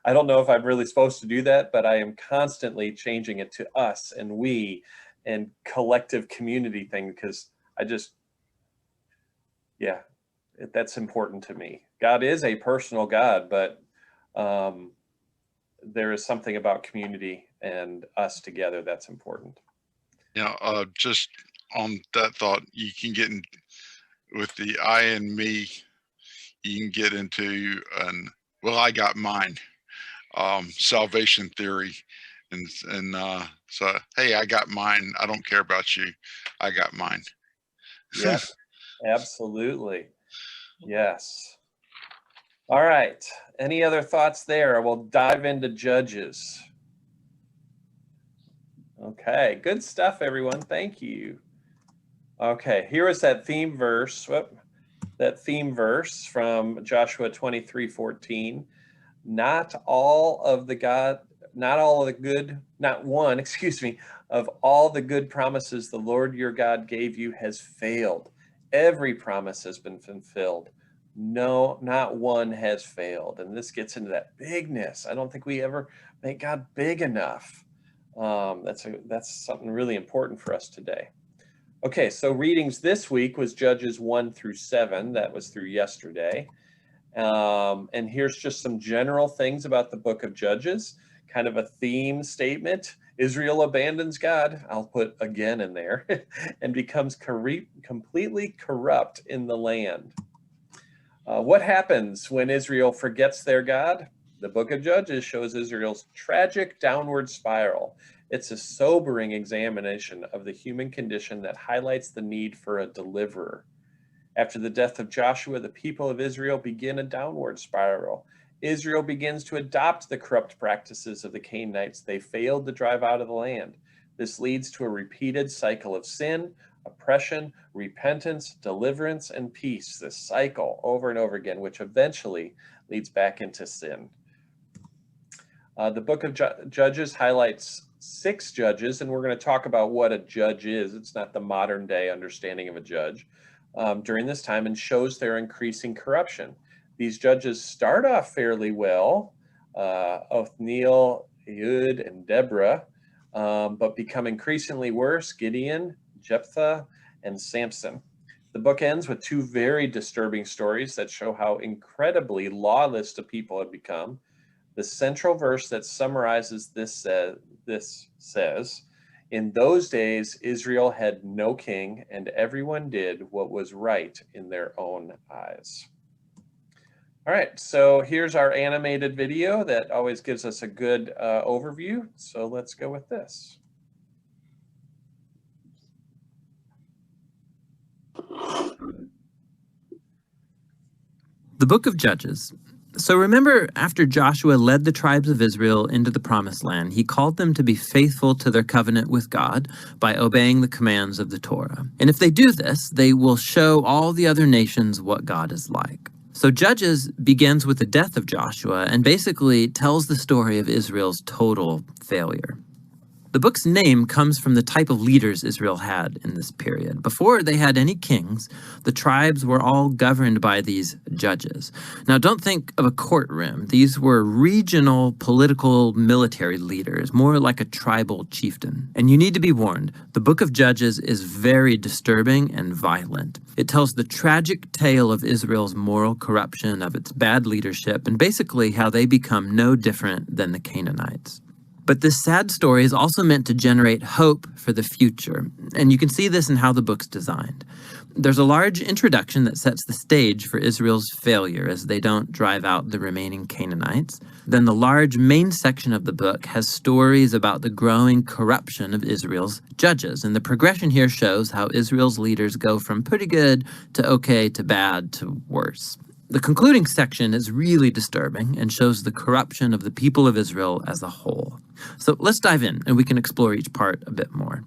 don't know if I'm really supposed to do that, but I am constantly changing it to us and we and collective community thing, because that's important to me. God is a personal God, but there is something about community and us together that's important. Just on that thought, you can get in with the I and me, you can get into I got mine, salvation theory. And so, hey, I got mine. I don't care about you. I got mine. Yeah, absolutely. Yes. All right. Any other thoughts there? We'll dive into Judges. Okay, good stuff, everyone. Thank you. Okay, here is that theme verse. That theme verse from Joshua 23:14. Not one, of all the good promises the Lord your God gave you has failed. Every promise has been fulfilled. No, not one has failed. And this gets into that bigness. I don't think we ever make God big enough. That's something really important for us today. Okay, so readings this week was Judges 1-7. That was through yesterday. And here's just some general things about the book of Judges, kind of a theme statement. Israel abandons God, I'll put again in there, and becomes completely corrupt in the land. What happens when Israel forgets their God? The book of Judges shows Israel's tragic downward spiral. It's a sobering examination of the human condition that highlights the need for a deliverer. After the death of Joshua, the people of Israel begin a downward spiral. Israel begins to adopt the corrupt practices of the Canaanites they failed to drive out of the land. This leads to a repeated cycle of sin, oppression, repentance, deliverance, and peace. This cycle over and over again, which eventually leads back into sin. The book of Judges highlights 6 judges, and we're going to talk about what a judge is. It's not the modern day understanding of a judge. During this time, and shows their increasing corruption. These judges start off fairly well, Othniel, Ehud, and Deborah, but become increasingly worse, Gideon, Jephthah, and Sampson. The book ends with 2 very disturbing stories that show how incredibly lawless the people had become. The central verse that summarizes this says, "In those days, Israel had no king, and everyone did what was right in their own eyes." All right, so here's our animated video that always gives us a good overview. So let's go with this. The book of Judges. So remember, after Joshua led the tribes of Israel into the promised land, he called them to be faithful to their covenant with God by obeying the commands of the Torah. And if they do this, they will show all the other nations what God is like. So Judges begins with the death of Joshua and basically tells the story of Israel's total failure. The book's name comes from the type of leaders Israel had in this period. Before they had any kings, the tribes were all governed by these judges. Now, don't think of a courtroom. These were regional political military leaders, more like a tribal chieftain. And you need to be warned, the book of Judges is very disturbing and violent. It tells the tragic tale of Israel's moral corruption, of its bad leadership, and basically how they become no different than the Canaanites. But this sad story is also meant to generate hope for the future, and you can see this in how the book's designed. There's a large introduction that sets the stage for Israel's failure as they don't drive out the remaining Canaanites. Then the large main section of the book has stories about the growing corruption of Israel's judges, and the progression here shows how Israel's leaders go from pretty good to okay to bad to worse. The concluding section is really disturbing and shows the corruption of the people of Israel as a whole. So let's dive in and we can explore each part a bit more.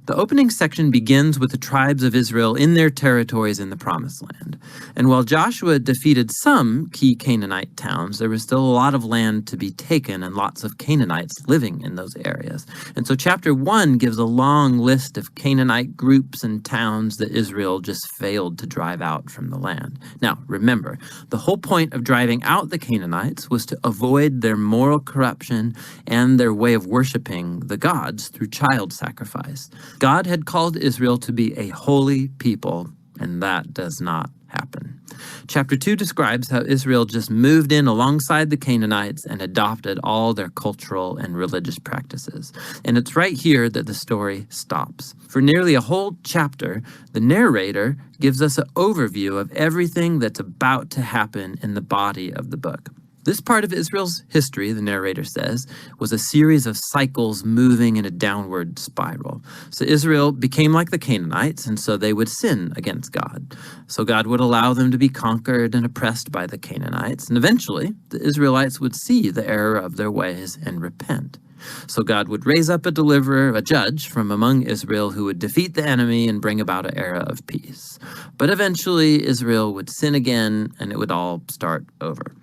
The opening section begins with the tribes of Israel in their territories in the Promised Land. And while Joshua defeated some key Canaanite towns, there was still a lot of land to be taken and lots of Canaanites living in those areas. And so chapter 1 gives a long list of Canaanite groups and towns that Israel just failed to drive out from the land. Now, remember, the whole point of driving out the Canaanites was to avoid their moral corruption and their way of worshiping the gods through child sacrifice. God had called Israel to be a holy people, and that does not happen. Chapter 2 describes how Israel just moved in alongside the Canaanites and adopted all their cultural and religious practices. And it's right here that the story stops. For nearly a whole chapter, the narrator gives us an overview of everything that's about to happen in the body of the book. This part of Israel's history, the narrator says, was a series of cycles moving in a downward spiral. So Israel became like the Canaanites, and so they would sin against God. So God would allow them to be conquered and oppressed by the Canaanites, and eventually the Israelites would see the error of their ways and repent. So God would raise up a deliverer, a judge from among Israel who would defeat the enemy and bring about an era of peace. But eventually Israel would sin again, and it would all start over.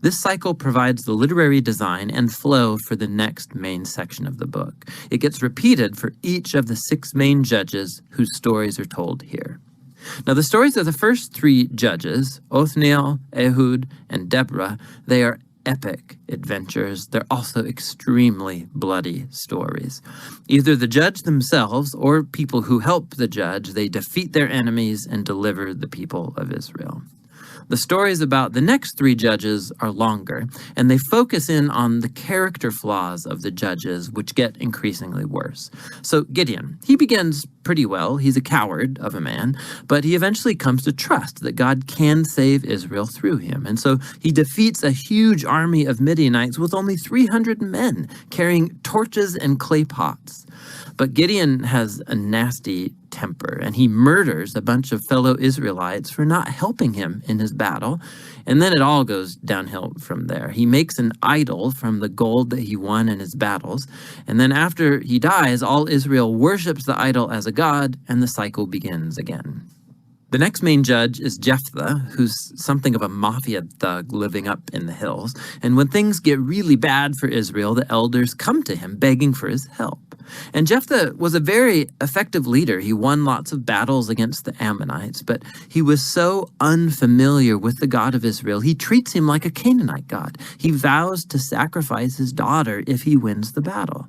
This cycle provides the literary design and flow for the next main section of the book. It gets repeated for each of the 6 main judges whose stories are told here. Now, the stories of the first 3 judges, Othniel, Ehud, and Deborah, they are epic adventures. They're also extremely bloody stories. Either the judge themselves or people who help the judge, they defeat their enemies and deliver the people of Israel. The stories about the next 3 judges are longer, and they focus in on the character flaws of the judges, which get increasingly worse. So Gideon, he begins pretty well. He's a coward of a man, but he eventually comes to trust that God can save Israel through him. And so he defeats a huge army of Midianites with only 300 men carrying torches and clay pots. But Gideon has a nasty temper, and he murders a bunch of fellow Israelites for not helping him in his battle. And then it all goes downhill from there. He makes an idol from the gold that he won in his battles. And then after he dies, all Israel worships the idol as a god, and the cycle begins again. The next main judge is Jephthah, who's something of a mafia thug living up in the hills. And when things get really bad for Israel, the elders come to him begging for his help. And Jephthah was a very effective leader. He won lots of battles against the Ammonites, but he was so unfamiliar with the God of Israel, he treats him like a Canaanite god. He vows to sacrifice his daughter if he wins the battle.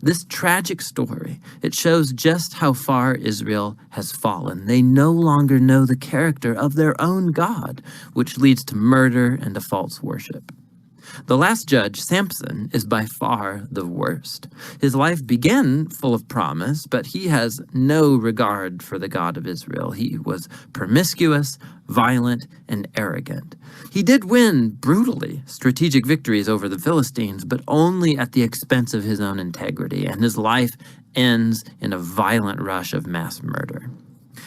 This tragic story, it shows just how far Israel has fallen. They no longer know the character of their own God, which leads to murder and to false worship. The last judge, Sampson, is by far the worst. His life began full of promise, but he has no regard for the God of Israel. He was promiscuous, violent, and arrogant. He did win brutally strategic victories over the Philistines, but only at the expense of his own integrity, and his life ends in a violent rush of mass murder.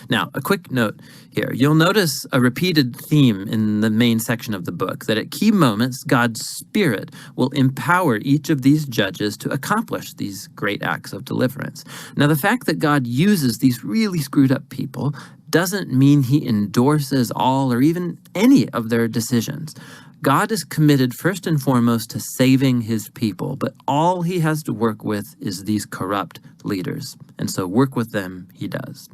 Now, a quick note here. You'll notice a repeated theme in the main section of the book, that at key moments, God's Spirit will empower each of these judges to accomplish these great acts of deliverance. Now, the fact that God uses these really screwed up people doesn't mean he endorses all or even any of their decisions. God is committed first and foremost to saving his people, but all he has to work with is these corrupt leaders. And so work with them he does.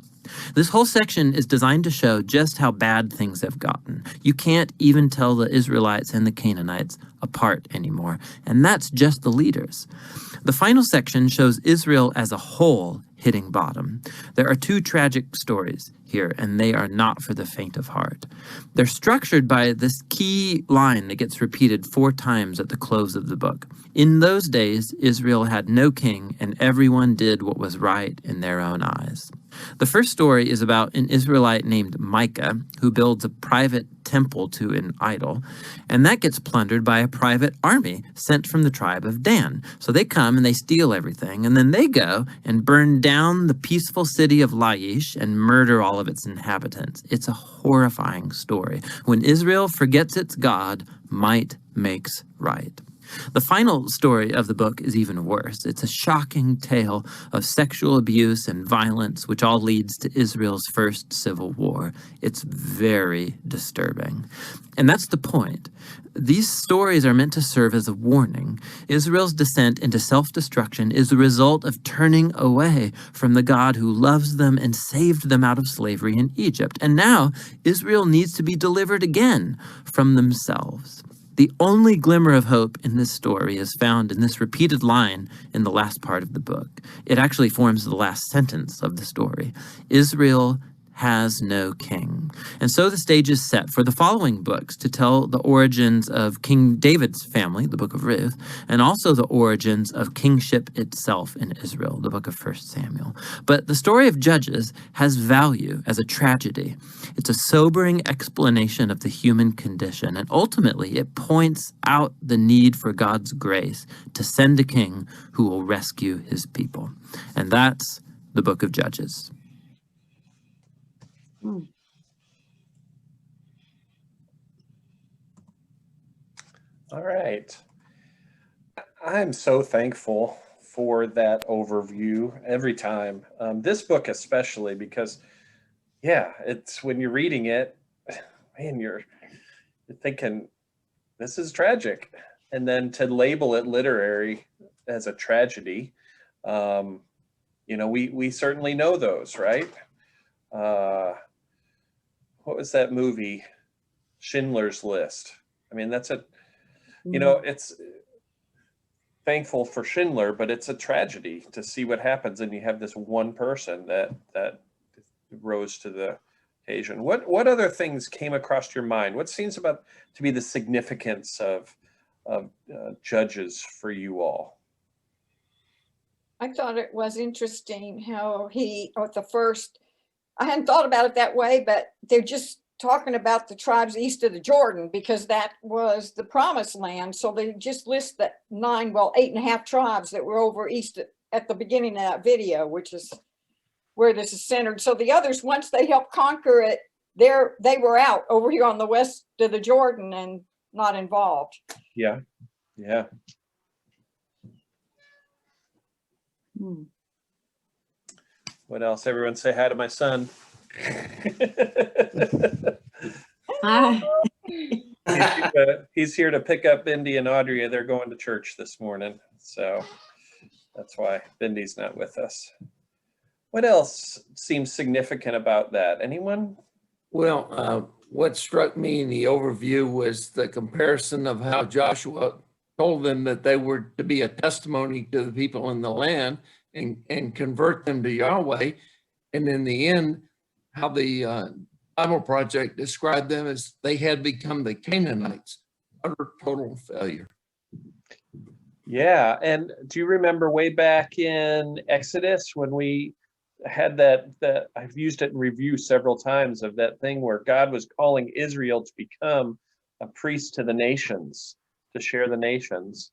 This whole section is designed to show just how bad things have gotten. You can't even tell the Israelites and the Canaanites apart anymore, and that's just the leaders. The final section shows Israel as a whole hitting bottom. There are two tragic stories here, and they are not for the faint of heart. They're structured by this key line that gets repeated 4 times at the close of the book. In those days, Israel had no king, and everyone did what was right in their own eyes. The first story is about an Israelite named Micah who builds a private temple to an idol, and that gets plundered by a private army sent from the tribe of Dan. So they come and they steal everything, and then they go and burn down the peaceful city of Laish and murder all of its inhabitants. It's a horrifying story. When Israel forgets its God, might makes right. The final story of the book is even worse. It's a shocking tale of sexual abuse and violence, which all leads to Israel's first civil war. It's very disturbing. And that's the point. These stories are meant to serve as a warning. Israel's descent into self-destruction is the result of turning away from the God who loves them and saved them out of slavery in Egypt. And now Israel needs to be delivered again from themselves. The only glimmer of hope in this story is found in this repeated line in the last part of the book. It actually forms the last sentence of the story. Israel has no king. And so the stage is set for the following books to tell the origins of King David's family, the book of Ruth, and also the origins of kingship itself in Israel, the book of 1 Samuel. But the story of Judges has value as a tragedy. It's a sobering explanation of the human condition, and ultimately it points out the need for God's grace to send a king who will rescue his people. And that's the book of Judges. All right. I'm so thankful for that overview every time. This book especially, because it's when you're reading it, man, you're thinking this is tragic, and then to label it literary as a tragedy, we certainly know those, right? What was that movie? Schindler's List. I mean, that's it's thankful for Schindler, but it's a tragedy to see what happens. And you have this one person that rose to the occasion. What other things came across your mind? What seems about to be the significance of Judges for you all? I thought it was interesting how I hadn't thought about it that way, but they're just talking about the tribes east of the Jordan because that was the promised land. So they just list that 8.5 tribes that were over east at the beginning of that video, which is where this is centered. So the others, once they helped conquer it, they were out over here on the west of the Jordan and not involved. Yeah. What else? Everyone say hi to my son. Hi. He's here to pick up Bindi and Audrey. They're going to church this morning, so that's why Bindi's not with us. What else seems significant about that? Anyone? Well, what struck me in the overview was the comparison of how Joshua told them that they were to be a testimony to the people in the land and convert them to Yahweh. And in the end, how the Bible Project described them as they had become the Canaanites, utter total failure. Yeah, and do you remember way back in Exodus when we had that I've used it in review several times, of that thing where God was calling Israel to become a priest to the nations, to share the nations.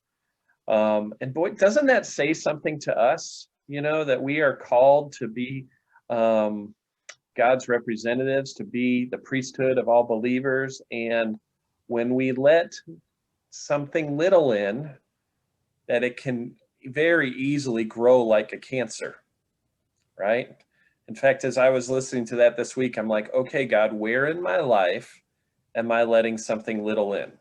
And boy, doesn't that say something to us, that we are called to be God's representatives, to be the priesthood of all believers. And when we let something little in, that it can very easily grow like a cancer, right? In fact, as I was listening to that this week, I'm like, okay, God, where in my life am I letting something little in?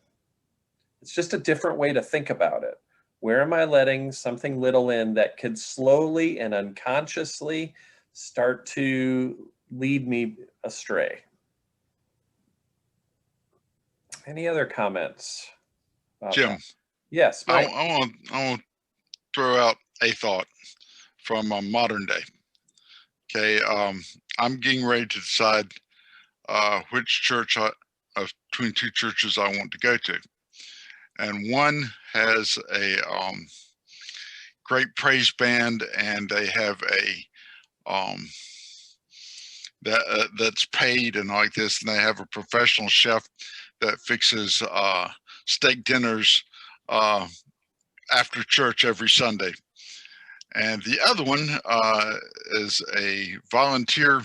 It's just a different way to think about it. Where am I letting something little in that could slowly and unconsciously start to lead me astray? Any other comments? Jim, Yes, Mike. I want to throw out a thought from modern day. Okay, I'm getting ready to decide which church between two churches I want to go to, and one has a great praise band, and they have a that's paid and like this, and they have a professional chef that fixes steak dinners after church every Sunday. And the other one is a volunteer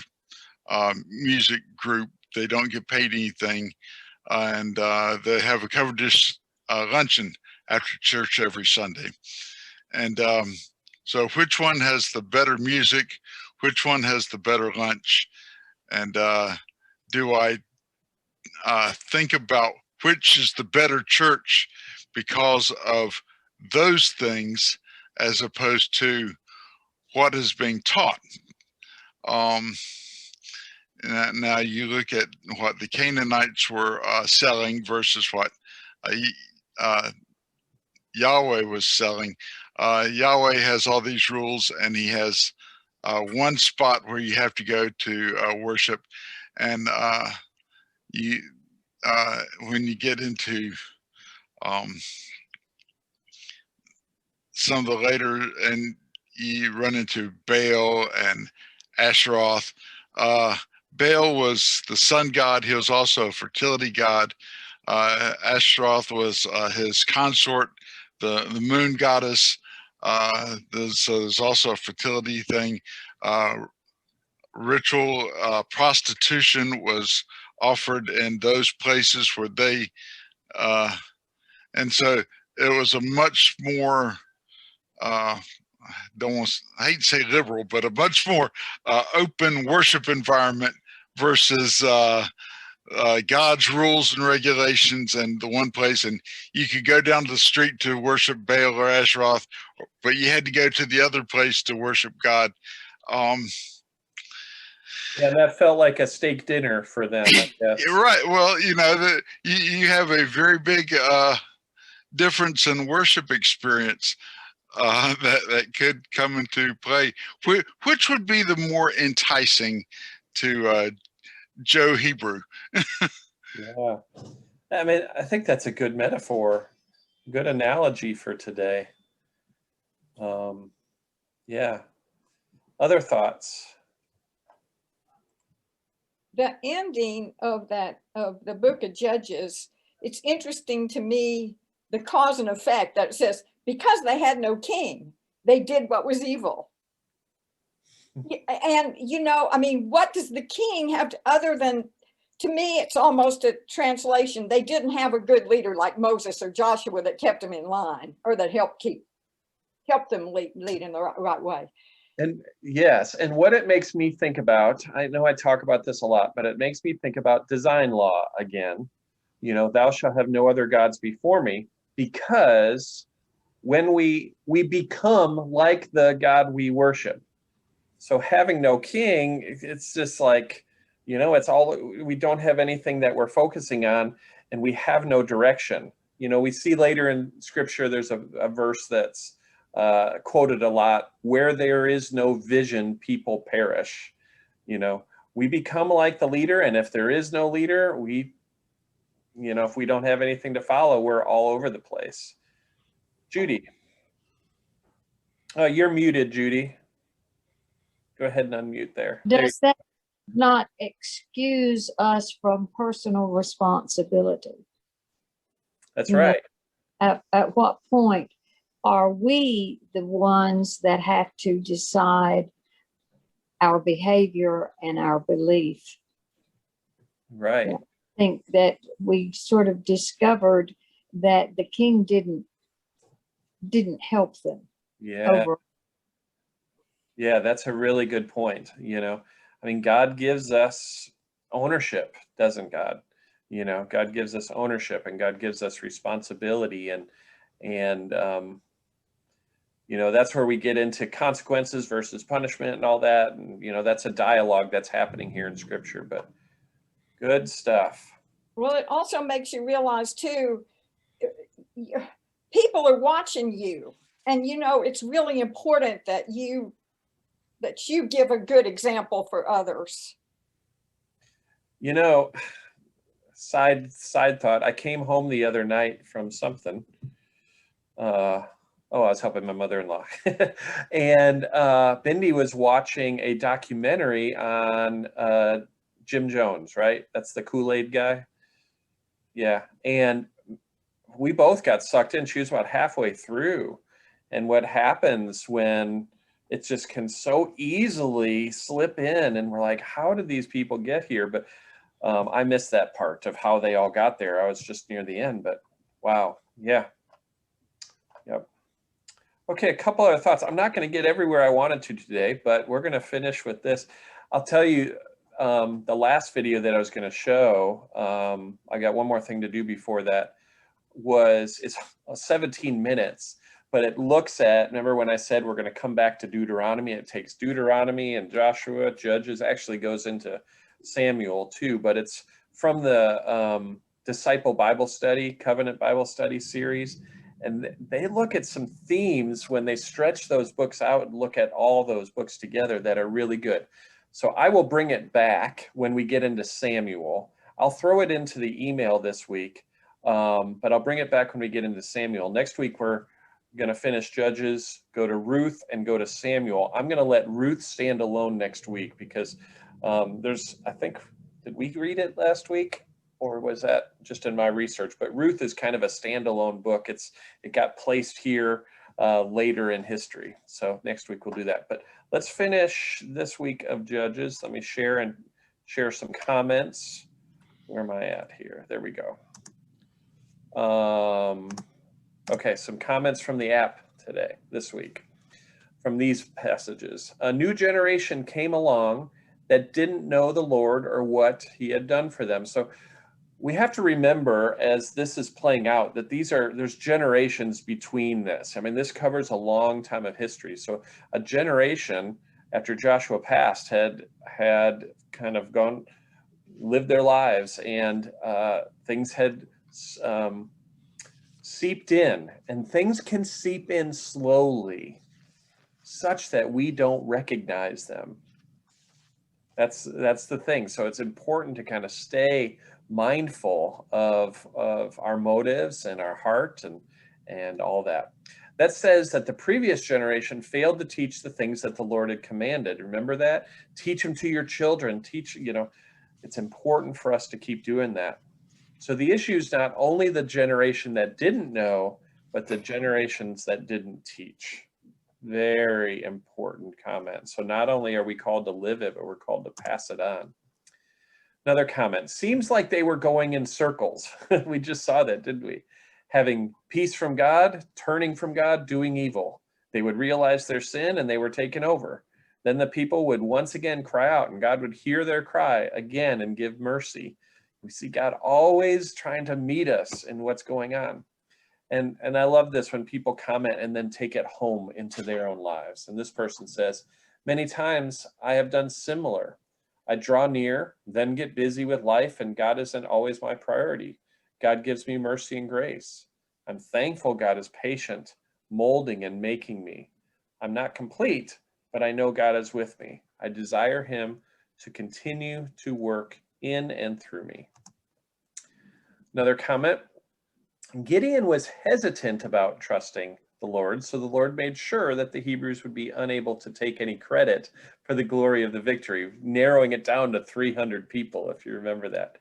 music group. They don't get paid anything, and they have a covered dish luncheon after church every Sunday. And so which one has the better music? Which one has the better lunch? And do I think about which is the better church because of those things as opposed to what is being taught? Now you look at what the Canaanites were selling versus what Yahweh was selling. Yahweh has all these rules, and he has one spot where you have to go to worship. And when you get into some of the later, and you run into Baal and Asheroth. Baal was the sun god. He was also a fertility god. Asheroth was his consort, the moon goddess. So there's also a fertility thing. Ritual prostitution was offered in those places where they, and so it was a much more, I hate to say liberal, but a much more open worship environment versus God's rules and regulations and the one place. And you could go down to the street to worship Baal or Asheroth, but you had to go to the other place to worship God. Yeah, that felt like a steak dinner for them, I guess. Right. Well, you have a very big difference in worship experience that could come into play. Which would be the more enticing to Joe Hebrew? Yeah. I mean, I think that's a good metaphor, good analogy for today. Yeah. Other thoughts? The ending of the book of Judges, it's interesting to me, the cause and effect that it says, because they had no king, they did what was evil. And, I mean, what does the king have to, other than, to me, it's almost a translation. They didn't have a good leader like Moses or Joshua that kept them in line, or that helped them lead in the right way. And yes, and what it makes me think about, I know I talk about this a lot, but it makes me think about design law again. Thou shalt have no other gods before me, because when we become like the God we worship. So having no king, it's just like, it's all, we don't have anything that we're focusing on, and we have no direction. We see later in scripture, there's a verse that's quoted a lot: where there is no vision, people perish. We become like the leader, and if there is no leader, if we don't have anything to follow, we're all over the place. Judy. You're muted, Judy. Go ahead and unmute there. Does that not excuse us from personal responsibility? That's right. At what point are we the ones that have to decide our behavior and our belief? Right. I think that we sort of discovered that the king didn't help them. Yeah. Yeah, that's a really good point. I mean, God gives us ownership, doesn't God? You know, God gives us ownership, and God gives us responsibility, and you know, that's where we get into consequences versus punishment and all that. And, you know, that's a dialogue that's happening here in Scripture, but good stuff. Well, it also makes you realize too, people are watching you, and you know, it's really important that you give a good example for others. You know, side thought, I came home the other night from something. I was helping my mother-in-law. And Bindi was watching a documentary on Jim Jones, right? That's the Kool-Aid guy. Yeah. And we both got sucked in. She was about halfway through. And what happens when it just can so easily slip in, and we're like, how did these people get here? But I missed that part of how they all got there. I was just near the end, but wow. Yeah. Yep. Okay, a couple other thoughts. I'm not going to get everywhere I wanted to today, but we're going to finish with this. I'll tell you, the last video that I was going to show, I got one more thing to do before that, it's 17 minutes, but it looks at, remember when I said we're going to come back to Deuteronomy? It takes Deuteronomy and Joshua, Judges, actually goes into Samuel too, but it's from the Disciple Bible Study, Covenant Bible Study series. And they look at some themes when they stretch those books out and look at all those books together that are really good. So I will bring it back when we get into Samuel. I'll throw it into the email this week, but I'll bring it back when we get into Samuel. Next week, we're going to finish Judges, go to Ruth, and go to Samuel. I'm going to let Ruth stand alone next week because I think, did we read it last week? Or was that just in my research? But Ruth is kind of a standalone book. It got placed here later in history. So next week we'll do that. But let's finish this week of Judges. Let me share some comments. Where am I at here? There we go. Okay, some comments from the app this week, from these passages. A new generation came along that didn't know the Lord or what he had done for them. So we have to remember, as this is playing out, that there's generations between this. I mean, this covers a long time of history. So a generation after Joshua passed had kind of lived their lives, and things had seeped in, and things can seep in slowly such that we don't recognize them. That's the thing. So it's important to kind of stay mindful of our motives and our heart and all that. That says that the previous generation failed to teach the things that the Lord had commanded. Remember that? Teach them to your children. It's important for us to keep doing that. So the issue is not only the generation that didn't know, but the generations that didn't teach. Very important comment. So not only are we called to live it, but we're called to pass it on. Another comment, seems like they were going in circles. We just saw that, didn't we? Having peace from God, turning from God, doing evil. They would realize their sin and they were taken over. Then the people would once again cry out, and God would hear their cry again and give mercy. We see God always trying to meet us in what's going on. And I love this when people comment and then take it home into their own lives. And this person says, many times I have done similar. I draw near, then get busy with life, and God isn't always my priority. God gives me mercy and grace. I'm thankful God is patient, molding and making me. I'm not complete, but I know God is with me. I desire him to continue to work in and through me. Another comment, Gideon was hesitant about trusting the Lord, so the Lord made sure that the Hebrews would be unable to take any credit for the glory of the victory, narrowing it down to 300 people, if you remember that.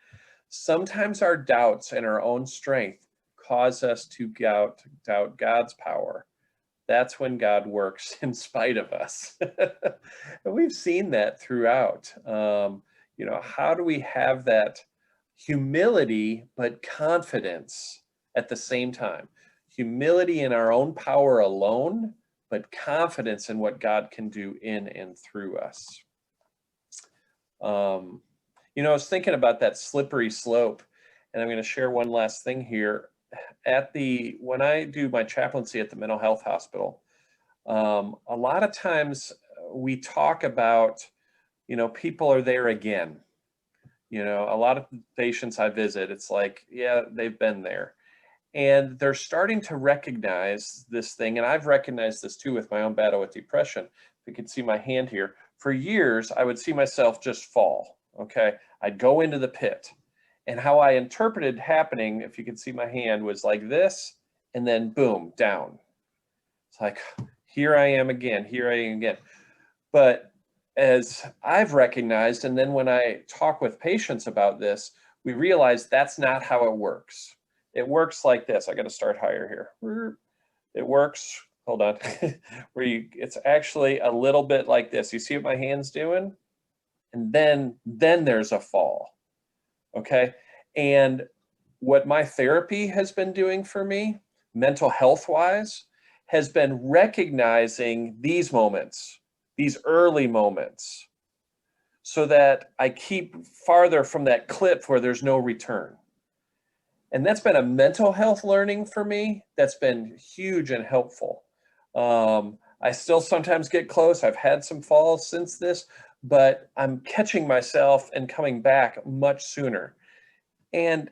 Sometimes our doubts and our own strength cause us to doubt God's power. That's when God works in spite of us. And we've seen that throughout. How do we have that humility but confidence at the same time? Humility in our own power alone, but confidence in what God can do in and through us. I was thinking about that slippery slope, And I'm going to share one last thing here. When I do my chaplaincy at the mental health hospital, a lot of times we talk about, people are there again. A lot of patients I visit, it's like, yeah, they've been there. And they're starting to recognize this thing. And I've recognized this too with my own battle with depression. If you can see my hand here, for years, I would see myself just fall. Okay. I'd go into the pit. And how I interpreted happening, if you can see my hand, was like this, and then boom, down. It's like, here I am again, here I am again. But as I've recognized, and then when I talk with patients about this, we realize that's not how it works. It works like this. I got to start higher here. It works, hold on, it's actually a little bit like this. You see what my hand's doing? And then there's a fall, okay? And what my therapy has been doing for me, mental health-wise, has been recognizing these moments, these early moments, so that I keep farther from that cliff where there's no return. And that's been a mental health learning for me that's been huge and helpful. I still sometimes get close. I've had some falls since this, but I'm catching myself and coming back much sooner. And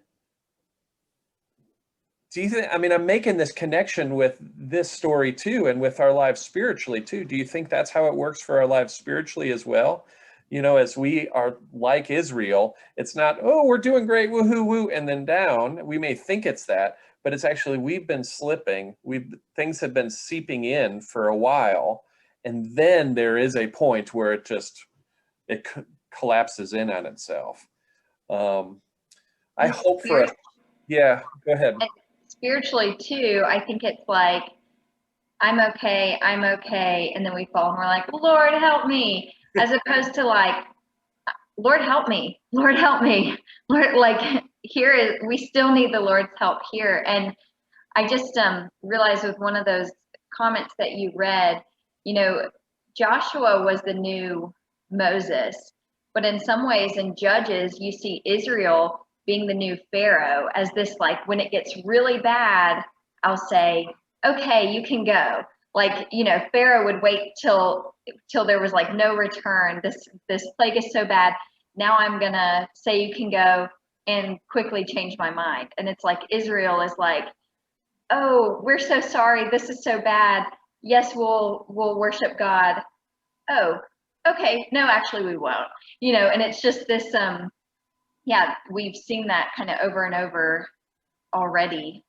do you think, I'm making this connection with this story too, and with our lives spiritually too. Do you think that's how it works for our lives spiritually as well? As we are like Israel, it's not, oh, we're doing great, woohoo, woo, and then down. We may think it's that, but it's actually, we've been slipping. Things have been seeping in for a while. And then there is a point where it collapses in on itself. I hope for, yeah, go ahead. Spiritually too, I think it's like, I'm okay, and then we fall and we're like, Lord, help me, as opposed to like, Lord, help me, Lord, like, we still need the Lord's help here. And I just realized with one of those comments that you read, Joshua was the new Moses, but in some ways in Judges, you see Israel being the new Pharaoh, as this, like, when it gets really bad, I'll say, okay, you can go. Like, Pharaoh would wait till there was like no return. This plague is so bad. Now I'm gonna say you can go and quickly change my mind. And it's like Israel is like, oh, we're so sorry. This is so bad. Yes, we'll worship God. Oh, okay. No, actually we won't. And it's just this, yeah, we've seen that kind of over and over already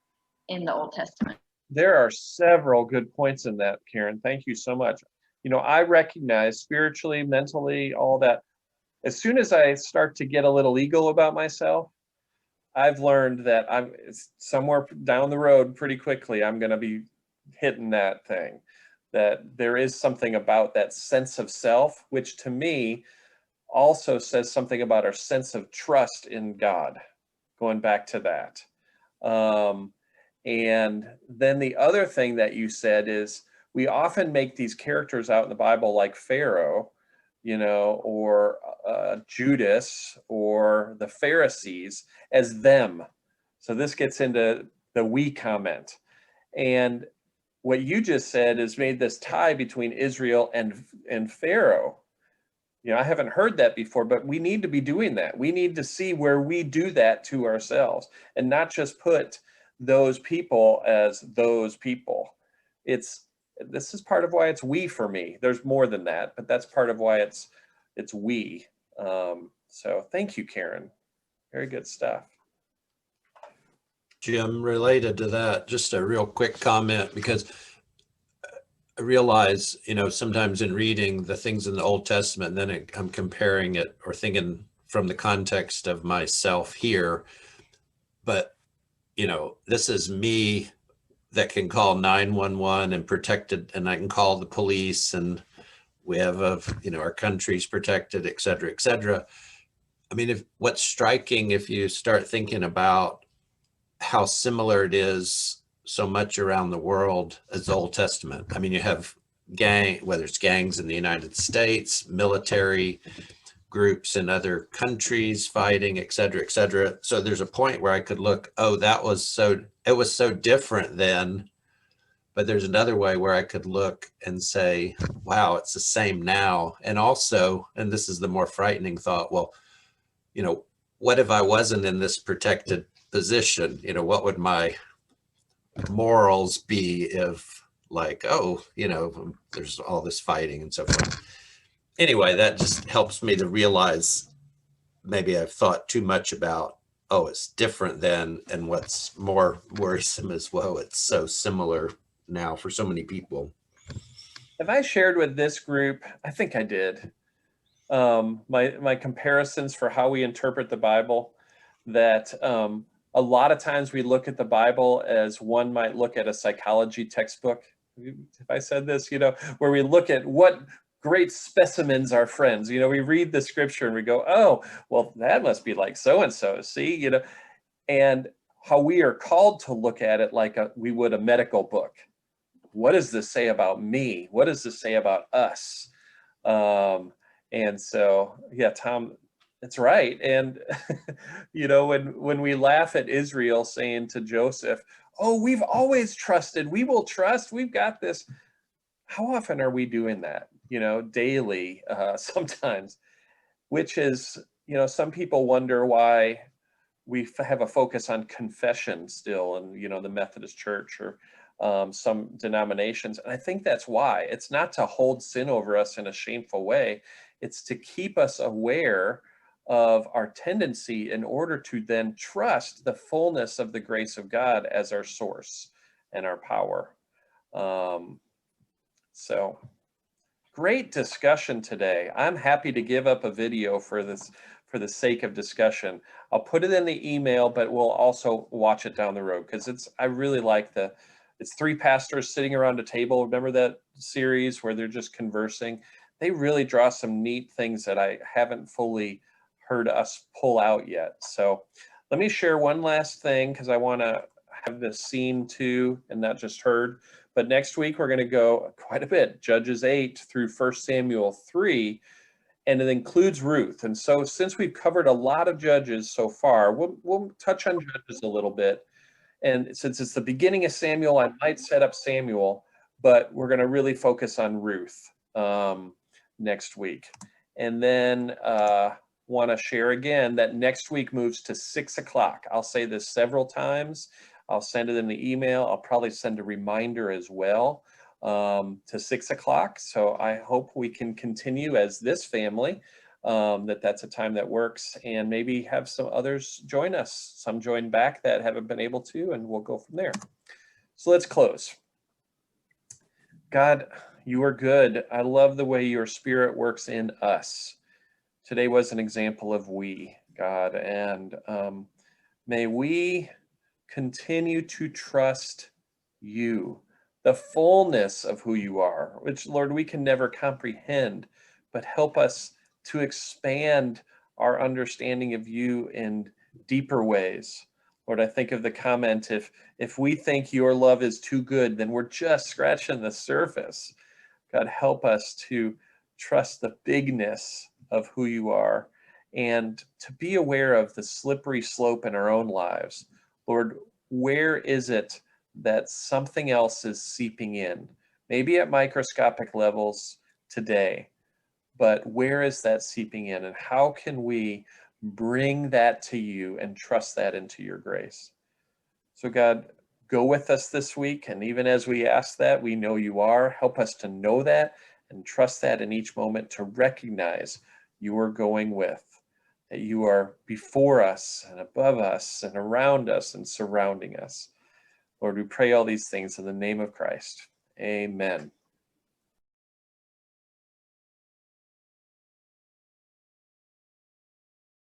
in the Old Testament. There are several good points in that, Karen. Thank you so much. I recognize spiritually, mentally, all that. As soon as I start to get a little ego about myself, I've learned that it's somewhere down the road pretty quickly, I'm going to be hitting that thing. That there is something about that sense of self, which to me also says something about our sense of trust in God, going back to that. And then the other thing that you said is we often make these characters out in the Bible like Pharaoh, or Judas or the Pharisees as them. So this gets into the we comment. And what you just said is made this tie between Israel and Pharaoh. I haven't heard that before, but we need to be doing that. We need to see where we do that to ourselves and not just put those people as those people. This is part of why it's we for me. There's more than that, but that's part of why it's we. So thank you, Karen. Very good stuff. Jim, related to that, just a real quick comment, because I realize, sometimes in reading the things in the Old Testament, and then I'm comparing it or thinking from the context of myself here, but this is me that can call 911 and protected, and I can call the police, and we have our country's protected, et cetera, et cetera. What's striking, if you start thinking about how similar it is so much around the world as the Old Testament. You have whether it's gangs in the United States, military groups in other countries fighting, et cetera, et cetera. So there's a point where I could look, oh, it was so different then. But there's another way where I could look and say, wow, it's the same now. And also, and this is the more frightening thought, well, what if I wasn't in this protected position? What would my morals be if, like, oh, there's all this fighting and so forth. Anyway, that just helps me to realize maybe I've thought too much about, oh, it's different then. And what's more worrisome is, whoa, it's so similar now for so many people. Have I shared with this group? I think I did. My comparisons for how we interpret the Bible, that a lot of times we look at the Bible as one might look at a psychology textbook. If I said this, where we look at what great specimens are friends. We read the scripture and we go, oh, well, that must be like so-and-so, see, and how we are called to look at it like we would a medical book. What does this say about me? What does this say about us? And so, yeah, Tom, that's right. And, when we laugh at Israel saying to Joseph, oh, we've always trusted, we will trust, we've got this. How often are we doing that? Daily, sometimes, which is, some people wonder why we have a focus on confession still in, the Methodist Church or some denominations. And I think that's why. It's not to hold sin over us in a shameful way. It's to keep us aware of our tendency in order to then trust the fullness of the grace of God as our source and our power. So great discussion today. I'm happy to give up a video for this, for the sake of discussion. I'll put it in the email, but we'll also watch it down the road because I really like it's three pastors sitting around a table. Remember that series where they're just conversing? They really draw some neat things that I haven't fully heard us pull out yet. So let me share one last thing because I want to have this seen too and not just heard. But next week we're going to go quite a bit, Judges 8 through 1 Samuel 3, and it includes Ruth. And so since we've covered a lot of Judges so far, we'll touch on Judges a little bit. And since it's the beginning of Samuel, I might set up Samuel, but we're going to really focus on Ruth next week. And then want to share again that next week moves to 6 o'clock. I'll say this several times. I'll send it in the email. I'll probably send a reminder as well to 6 o'clock. So I hope we can continue as this family, that's a time that works, and maybe have some others join us. Some join back that haven't been able to, and we'll go from there. So let's close. God, you are good. I love the way your Spirit works in us. Today was an example of we, God, and may we continue to trust you, the fullness of who you are, which, Lord, we can never comprehend, but help us to expand our understanding of you in deeper ways. Lord, I think of the comment, if we think your love is too good, then we're just scratching the surface. God, help us to trust the bigness of who you are and to be aware of the slippery slope in our own lives. Lord, where is it that something else is seeping in? Maybe at microscopic levels today, but where is that seeping in, and how can we bring that to you and trust that into your grace? So God, go with us this week, and even as we ask that, we know you are. Help us to know that and trust that in each moment, to recognize you are going with, that you are before us and above us and around us and surrounding us. Lord, we pray all these things in the name of Christ. Amen.